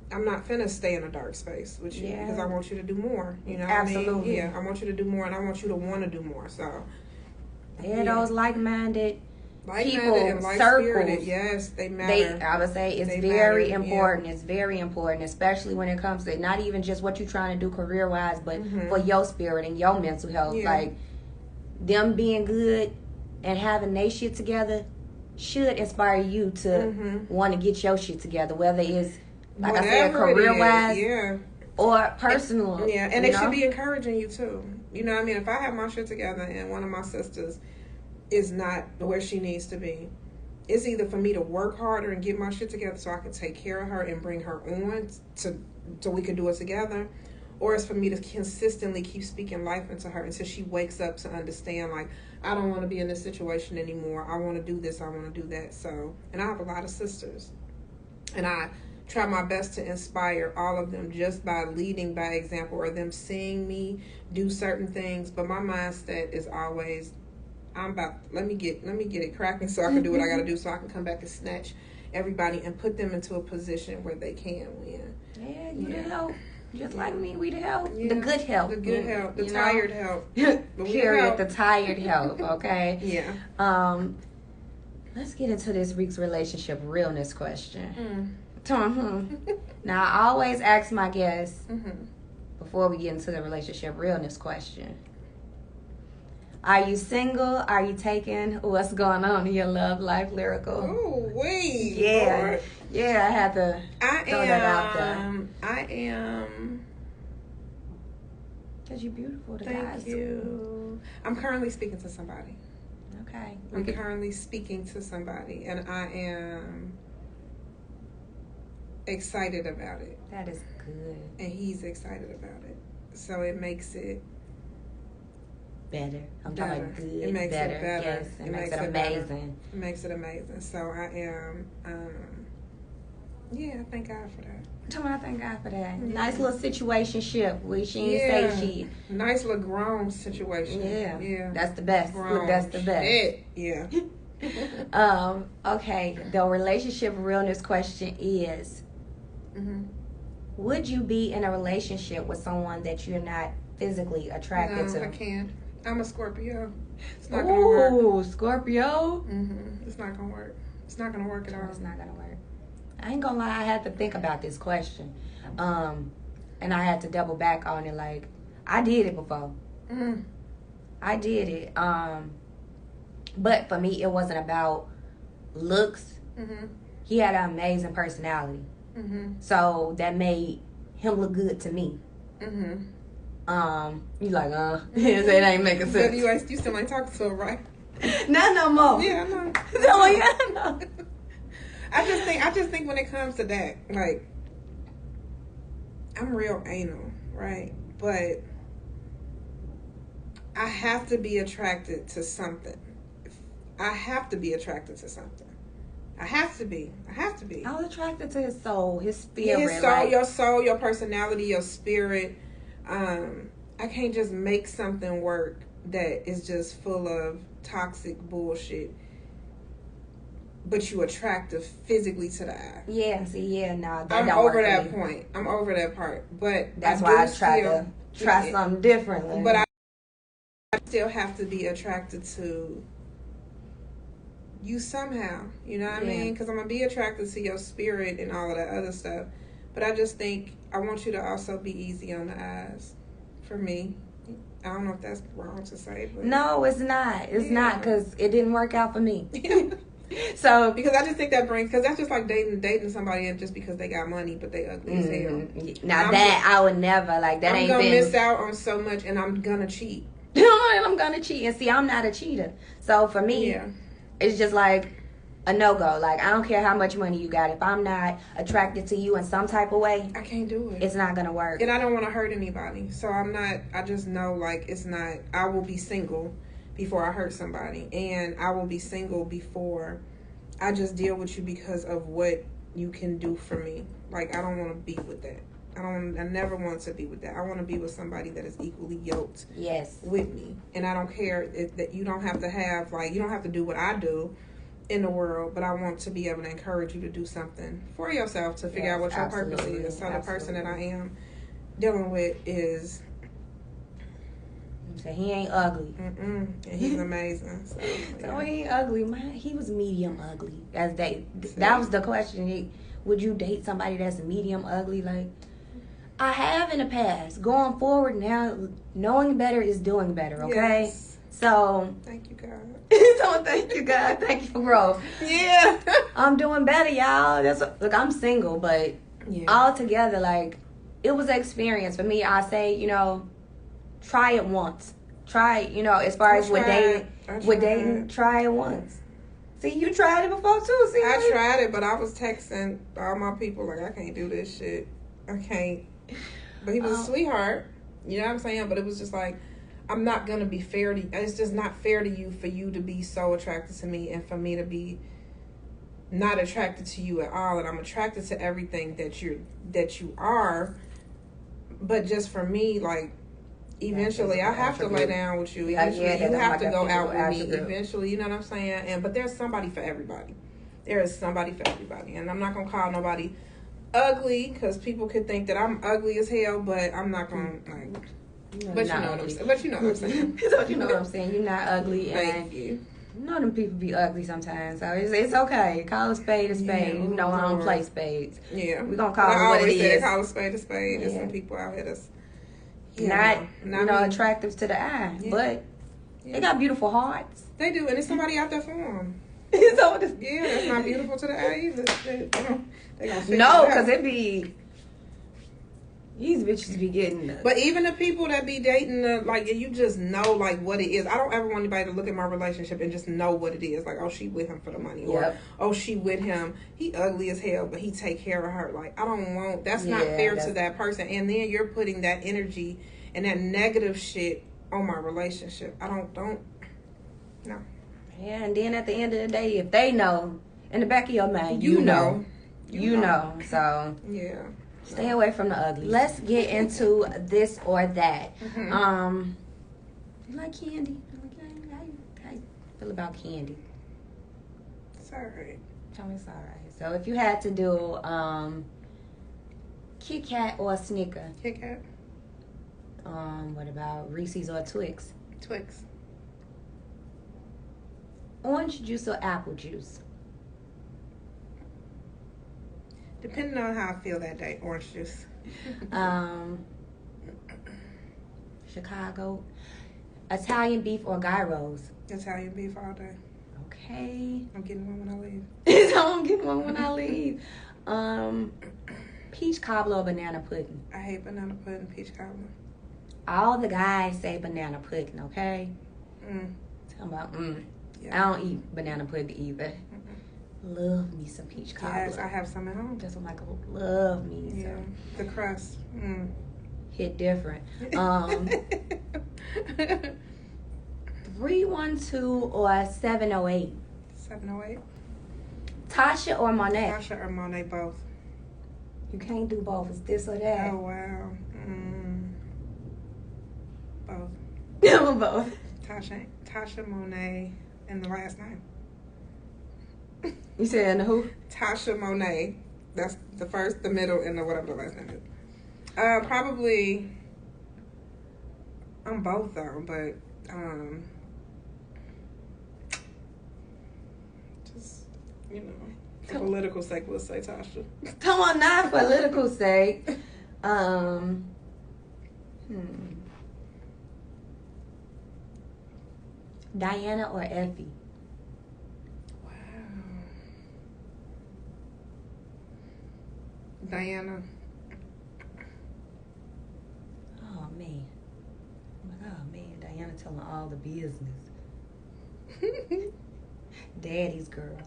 I'm not finna stay in a dark space with you, because I want you to do more. You know what Absolutely. I mean? Yeah, I want you to do more, and I want you to want to do more. So those like-minded people, and circles, yes, they matter. I would say it's very important. Yeah. It's very important, especially when it comes to not even just what you're trying to do career-wise, but for your spirit and your mental health. Yeah. Like, them being good and having their shit together should inspire you to want to get your shit together, whether it's, like I said, career-wise or personal. And it should be encouraging you, too. You know what I mean? If I have my shit together and one of my sisters is not where she needs to be, it's either for me to work harder and get my shit together so I can take care of her and bring her on so we can do it together, or it's for me to consistently keep speaking life into her until she wakes up to understand, like, I don't want to be in this situation anymore. I want to do this. I want to do that. So, and I have a lot of sisters, and I try my best to inspire all of them just by leading by example, or them seeing me do certain things. But my mindset is always, let me get it cracking so I can do what I got to do, so I can come back and snatch everybody and put them into a position where they can win. Yeah, you the help. Just like me, we the help. Yeah. The good help. The good help. The tired help. Period. The tired help. Okay. Yeah. Let's get into this week's relationship realness question. Now, I always ask my guests before we get into the relationship realness question: are you single? Are you taken? What's going on in your love life, lyrical? Oh, wait. Yeah. Lord. Yeah, I had to throw that out there. I am. Because you're beautiful. Thank you. I'm currently speaking to somebody. Okay. I'm currently speaking to somebody, and I am excited about it. That is good. And he's excited about it. So it makes it better. I'm talking about good. It makes better. it better. Yes, it makes it amazing. Better. It makes it amazing. So I am, I thank God for that. I thank God for that. Yeah. Nice little situationship. She ain't say shit. Nice little grown situation. Yeah. That's the best. Grown That's the best. Shit. Yeah. Okay. The relationship realness question is, would you be in a relationship with someone that you're not physically attracted to? I can't. I'm a Scorpio. It's not gonna work. Ooh, Scorpio? It's not gonna work. It's not gonna work at all. It's not gonna work. I ain't gonna lie, I had to think about this question. And I had to double back on it. Like, I did it before. I did it. But for me, it wasn't about looks. He had an amazing personality. So that made him look good to me. You like, it ain't making sense. You still ain't talking to him, right? Not no more. Yeah, I know. No. I just think when it comes to that, like, I'm real anal, right? But I have to be attracted to something. I have to be attracted to something. I have to be. I was attracted to his soul, his spirit. His soul, your soul, your personality, your spirit. I can't just make something work that is just full of toxic bullshit, but you attractive physically to the eye. Yeah, no, I'm over that point. I'm over that part. But that's why I try to try something differently. But I still have to be attracted to you somehow. You know what I mean? Because I'm going to be attracted to your spirit and all of that other stuff. But I just think I want you to also be easy on the eyes. For me. I don't know if that's wrong to say. But no, it's not. It's not, because it didn't work out for me. So because I just think that brings, because that's just like dating somebody just because they got money but they ugly as hell. Now I would never, like, that ain't been. I'm gonna miss out on so much, and I'm gonna cheat. I'm gonna cheat, and see, I'm not a cheater. So for me, it's just like a no-go. Like, I don't care how much money you got. If I'm not attracted to you in some type of way, I can't do it. It's not gonna work. And I don't want to hurt anybody, so I'm not. I just know, like, it's not. I will be single before I hurt somebody, and I will be single before I just deal with you because of what you can do for me. Like, I don't want to be with that. I never want to be with that. I want to be with somebody that is equally yoked with me. And I don't care that you don't have to have, like, you don't have to do what I do in the world, but I want to be able to encourage you to do something for yourself to figure out what your purpose is. So the person that I am dealing with is... So he ain't ugly. And he's amazing. So he ain't ugly. He was medium ugly. That was the question. Would you date somebody that's medium ugly? Like, I have in the past. Going forward now, knowing better is doing better, okay? Yes. So... Thank you, God. So thank you, God. Thank you for growth. Yeah. I'm doing better, y'all. Look, I'm single, but all together, like, it was an experience. For me, I say, try it once. Try, as far as with dating, try it once. See, you tried it before too. See, I tried it, but I was texting all my people like, I can't do this shit. I can't. But he was a sweetheart. You know what I'm saying? But it was just like, I'm not going to be fair to you. It's just not fair to you for you to be so attracted to me and for me to be not attracted to you at all. And I'm attracted to everything that you are. But just for me, like, eventually I have to lay down with you. Eventually you have to go out with me. Eventually, you know what I'm saying? But there's somebody for everybody. There is somebody for everybody. And I'm not going to call nobody ugly because people could think that I'm ugly as hell, but I'm not going to, like... But you know what I'm saying. But you know what I'm saying. So you know what I'm saying. You're not ugly. Thank you. You know them people be ugly sometimes. So it's okay. Call a spade a spade. Yeah, even though I don't play spades. Yeah. We're going to call it what it is. Call a spade a spade. There's some people out here that's not attractive to the eye. Yeah. But they got beautiful hearts. They do. And there's somebody out there for them. So Yeah, that's not beautiful to the eye either. They gonna figure no, it out. because it be these bitches be getting. But even the people that be dating, like you just know like what it is. I don't ever want anybody to look at my relationship and just know what it is. Like, oh, she with him for the money, or oh, she with him. He ugly as hell, but he take care of her. Like, I don't want. That's not fair to that person. And then you're putting that energy and that negative shit on my relationship. I don't. No. Yeah, and then at the end of the day, if they know, in the back of your mind, you know. So yeah. Stay away from the ugly. Let's get into this or that. Mm-hmm. You like candy? How you feel about candy? It's alright. Tell me it's alright. So if you had to do Kit Kat or Snicker? Kit Kat. What about Reese's or Twix? Twix. Orange juice or apple juice? Depending on how I feel that day, orange juice. Chicago. Italian beef or gyros? Italian beef all day. Okay. I'm getting one when I leave. I'm getting one when I leave. Peach cobbler or banana pudding? I hate banana pudding, peach cobbler. All the guys say banana pudding, okay? Talking about, Yeah. I don't eat banana pudding either. Love me some peach cobbler. Yes, I have some at home. That's what Michael love me. Yeah, So. the crust. Hit different. 312 or 708? 708. Tasha or Monet? Tasha or Monet, both. You can't do both. It's this or that. Oh, wow. Both. Both. Tasha, Monet, and the last name. You said who? Tasha Monet. That's the first, the middle, and the whatever the last name is. Probably. I'm both though, but just for political sake, we'll say Tasha. Come on, not political sake. Diana or Effie? Diana. Oh man, Diana telling all the business. Daddy's girl.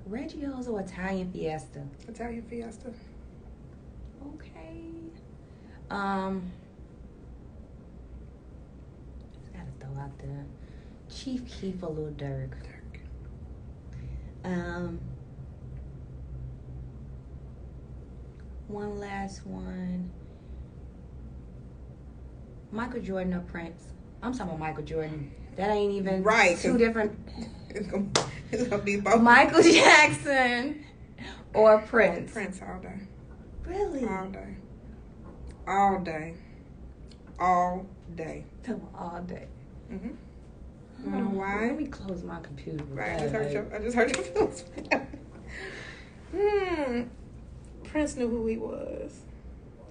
Reggio's or Italian Fiesta? Italian Fiesta. Okay. Just gotta throw out there. Chief Keef or Lil Durk? One last one. Michael Jordan or Prince? I'm talking about Michael Jordan. That ain't even right. Two different. It's gonna be both. Michael Jackson or Prince? Prince all day. Really? All day. All day. All day. All day. Mhm. You know why? Let me close my computer. Right. I just heard your feelings. Prince knew who he was.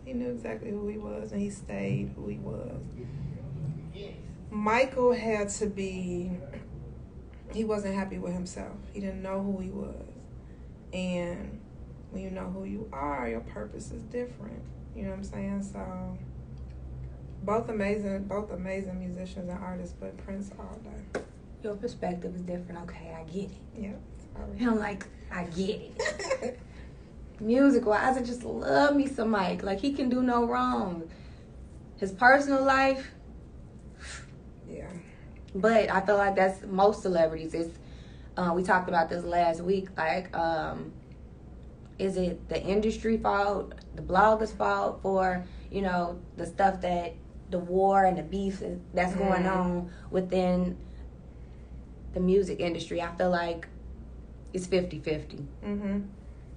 He knew exactly who he was, and he stayed who he was. Michael had to be. He wasn't happy with himself. He didn't know who he was, and when you know who you are, your purpose is different. You know what I'm saying? So, both amazing musicians and artists, but Prince all day. Your perspective is different. Okay, I get it. Yeah. I'm like, I get it. Music-wise, I just love me some Mike. Like, he can do no wrong. His personal life, yeah. But I feel like that's most celebrities. It's we talked about this last week. Like, is it the industry fault, the bloggers' fault for the stuff that the war and the beef that's going on within the music industry? I feel like it's 50-50. Mm-hmm.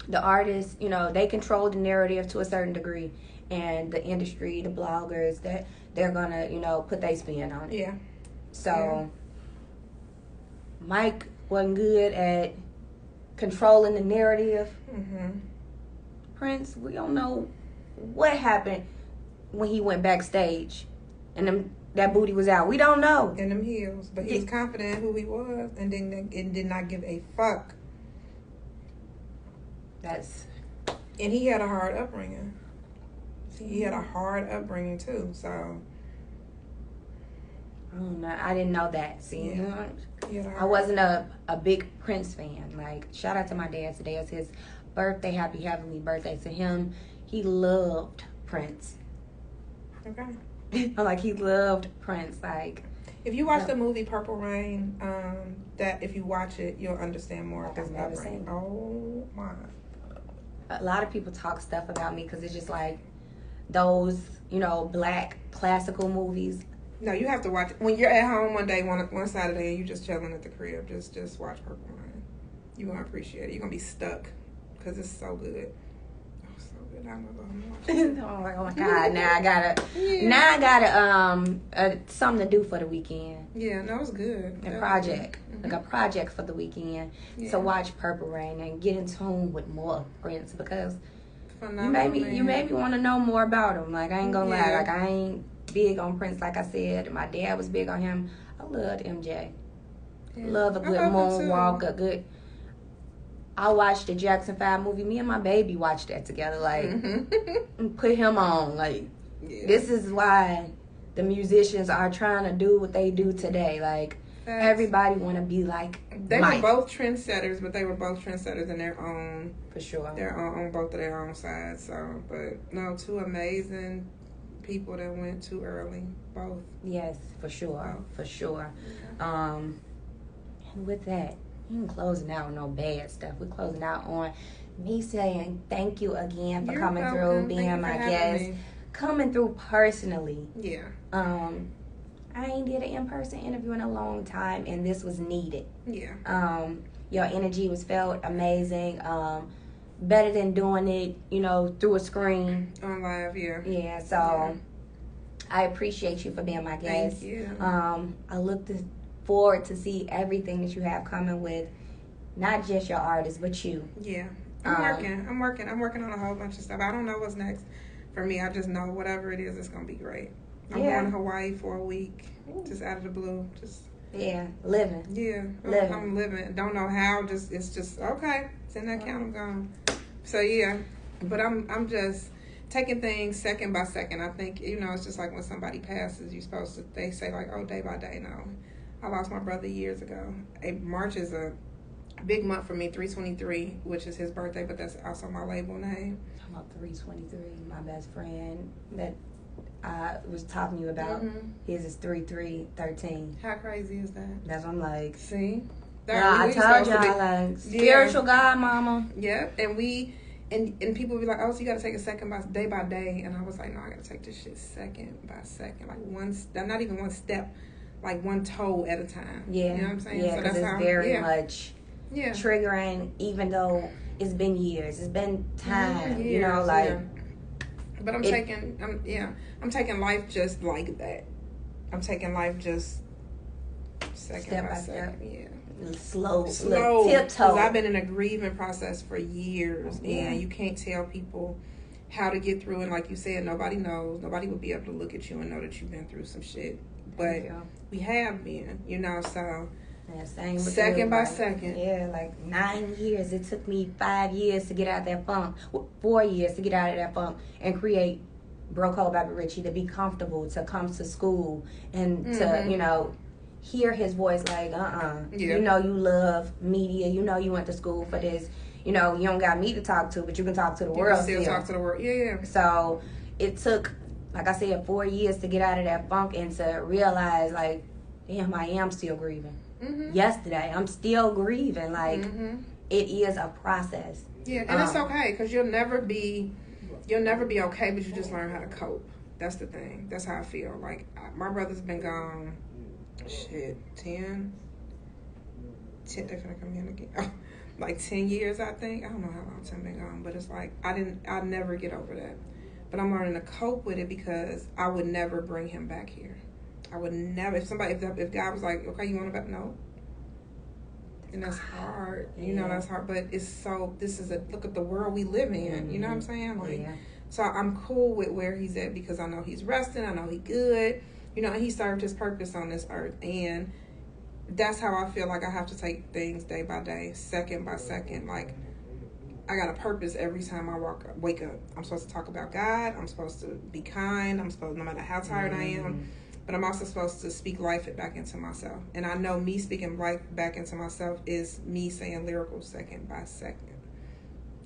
The artists, they control the narrative to a certain degree, and the industry, the bloggers, that they're gonna, put their spin on it. Yeah. So, Mike wasn't good at controlling the narrative. Mm-hmm. Prince, we don't know what happened when he went backstage, and them that booty was out. We don't know. In them heels. But he was confident in who he was and did not give a fuck. And he had a hard upbringing. He had a hard upbringing too, so. I didn't know that. See, Yeah. I wasn't a big Prince fan. Like, shout out to my dad. Today is his birthday. Happy heavenly birthday to him. He loved Prince. Okay. Like, he loved Prince. Like, if you watch the movie Purple Rain, that if you watch it, you'll understand more of his I've never upbringing. seen it. Oh my. A lot of people talk stuff about me because it's just like those, black classical movies. No, you have to watch it. When you're at home one day, one Saturday, and you just chilling at the crib, just watch Purple Rain. You're going to appreciate it. You're going to be stuck because it's so good. Oh, so good. I'm going to go home and watch it. Oh my God. Now I gotta something to do for the weekend. Yeah, no, it's good. A project. Mm-hmm. Like a project for the weekend. Yeah. To watch Purple Rain and get in tune with more of Prince because Phenomenal, you made me want to know more about him. Like, I ain't gonna lie. Yeah. Like, I ain't big on Prince, like I said. My dad was big on him. I loved MJ. Yeah. Love a good moonwalk, I watched the Jackson 5 movie. Me and my baby watched that together. Like, put him on. Like, This is why the musicians are trying to do what they do today. Like, Facts. Everybody want to be like They Mike. were both trendsetters, but they were both trendsetters in their own, For sure. on both of their own sides. So, but no, two amazing people that went too early, both. Yes, for sure. Both. For sure. Yeah. And with that, we ain't closing out on no bad stuff. We're closing out on me saying thank you again for You're coming welcome. through, Thank being you for my having guest, me. coming through personally. Yeah. I ain't did an in-person interview in a long time, and this was needed. Yeah. Your energy was felt amazing. Better than doing it, through a screen. On live, yeah. Yeah, so I appreciate you for being my guest. Thank you. I look forward to see everything that you have coming with, not just your artist, but you. Yeah. I'm working on a whole bunch of stuff. I don't know what's next for me. I just know whatever it is, it's gonna be great. I'm going to Hawaii for a week, just out of the blue. Living. Yeah, Living. I'm living. Don't know how. It's just okay. It's in that count. I'm gone. So yeah, but I'm just taking things second by second. I think it's just like when somebody passes, you're supposed to. They say like, oh, day by day. No, I lost my brother years ago. March is a big month for me. 3/23, which is his birthday, but that's also my label name. I'm about 3/23. My best friend that I was talking to you about, his is 3/3/13. How crazy is that? That's what I'm like. See, I told y'all, like, spiritual godmama. Yeah, and and people be like, oh, so you got to take it day by day, and I was like, no, I got to take this shit second by second, like not even one step, like one toe at a time. Yeah, you know what I'm saying? Yeah, because it's very much triggering, even though it's been years, it's been time, But I'm taking life just like that. I'm taking life just second step by step. second. Yeah. Slow, Tiptoe. tiptoe. I've been in a grieving process for years, and you can't tell people how to get through. And like you said, nobody knows. Nobody would be able to look at you and know that you've been through some shit. But we have been, so. Yeah, same with second by second. Yeah, like 9 years. It took me 5 years to get out of that funk. 4 years to get out of that funk and create BroCode by BRichie, to be comfortable, to come to school and to, hear his voice like, you love media. You went to school for this. You don't got me to talk to, but you can talk to the world still. Talk to the world. Yeah. So it took, like I said, 4 years to get out of that funk and to realize, like, damn, I am still grieving. Yesterday, I'm still grieving. Like, it is a process. Yeah, and it's okay, because you'll never be okay, but you just learn how to cope. That's the thing. That's how I feel. Like, my brother's been gone, 10, they're gonna come in again. Like 10 years, I think. I don't know how long Tim been gone, but it's like, I'll never get over that. But I'm learning to cope with it, because I would never bring him back here. I would never, if God was like, okay, you want to back? No. And that's hard. That's hard. But it's look at the world we live in. You know what I'm saying? Like, so I'm cool with where he's at, because I know he's resting. I know he's good. You know, he served his purpose on this earth. And that's how I feel like I have to take things day by day, second by second. Like, I got a purpose every time I wake up. I'm supposed to talk about God. I'm supposed to be kind. I'm supposed, no matter how tired I am, but I'm also supposed to speak life back into myself. And I know me speaking life back into myself is me saying lyrical second by second.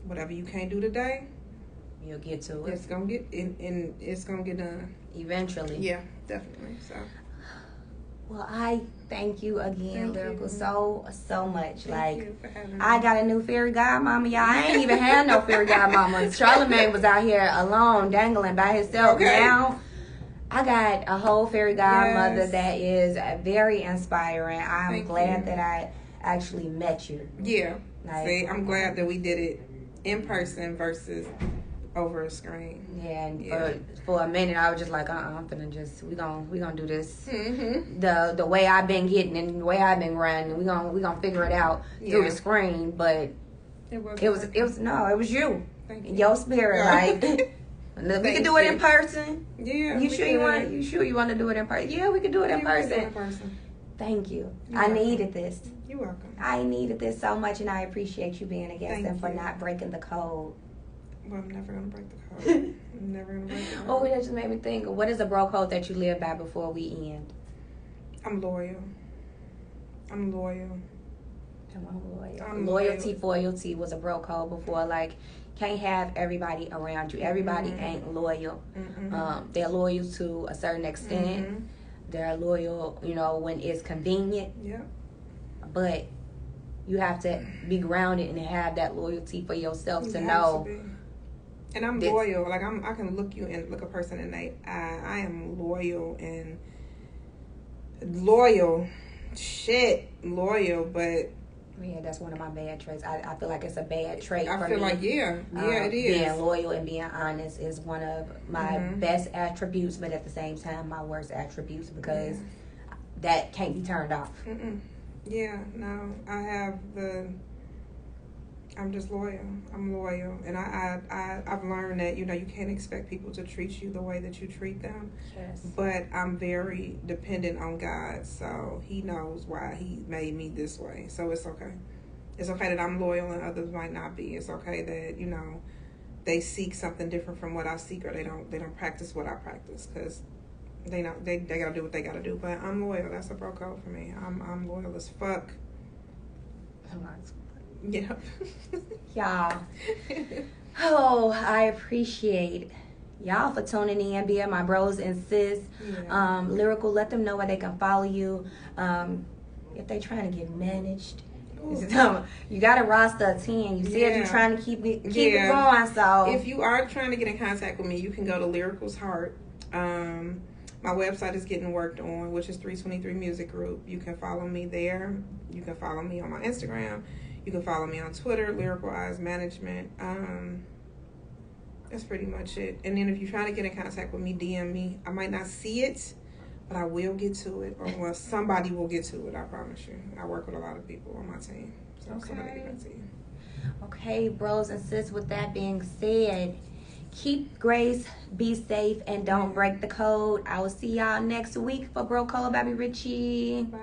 Whatever you can't do today, you'll get to it. It's gonna get it's gonna get done eventually. Yeah, definitely. So. Well, I thank you again, Lyrical, so much. Thank you for having me. I got a new fairy godmama, y'all. I ain't even had no fairy godmama. Charlamagne was out here alone, dangling by himself. Okay. Now, I got a whole fairy godmother that is very inspiring. I'm glad that I actually met you. Yeah. See, I'm glad that we did it in person versus over a screen. Yeah, and for a minute I was just like, I'm finna just we gonna do this the way I've been getting and the way I've been running. We gonna figure it out through the screen. But it was you. Thank you. Your spirit, like we could do it in person. Yeah. You sure you want to do it in person? Yeah, we could do it in person. Thank you. I needed this. You're welcome. I needed this so much, and I appreciate you being a guest and for not breaking the code. Well, I'm never going to break the code. I'm never going to break the code. Oh, that just made me think. What is a bro code that you live by before we end? I'm loyal. I'm loyal. Loyalty, loyalty was a bro code before. Like, can't have everybody around you. Everybody ain't loyal. They're loyal to a certain extent. They're loyal, when it's convenient. Yeah. But you have to be grounded and have that loyalty for yourself to know. And I'm loyal. Like I can look a person in the eye. I am loyal and loyal. Loyal, but yeah, that's one of my bad traits. I feel like it's a bad trait for me. I feel like it is. Being loyal and being honest is one of my best attributes, but at the same time, my worst attributes because that can't be turned off. Yeah, no, I'm just loyal. I'm loyal, and I've learned that you can't expect people to treat you the way that you treat them. Yes. But I'm very dependent on God, so He knows why He made me this way. So it's okay. It's okay that I'm loyal and others might not be. It's okay that they seek something different from what I seek, or they don't practice what I practice, because they gotta do what they gotta do. But I'm loyal. That's a bro code for me. I'm loyal as fuck. Yeah. Y'all. Oh, I appreciate y'all for tuning in, being my bros and sis. Yeah. Lyrical, let them know where they can follow you. If they trying to get managed. You got a roster of 10. You said you're trying to keep it going. So if you are trying to get in contact with me, you can go to Lyrical's Heart. My website is getting worked on, which is 323 Music Group. You can follow me there. You can follow me on my Instagram. You can follow me on Twitter, Lyrical Eyes Management. That's pretty much it. And then if you're trying to get in contact with me, DM me. I might not see it, but I will get to it. Or somebody will get to it, I promise you. I work with a lot of people on my team. So somebody get to you. Okay, bros and sis, with that being said, keep grace, be safe, and don't break the code. I will see y'all next week for BroCode by Richie. Bye.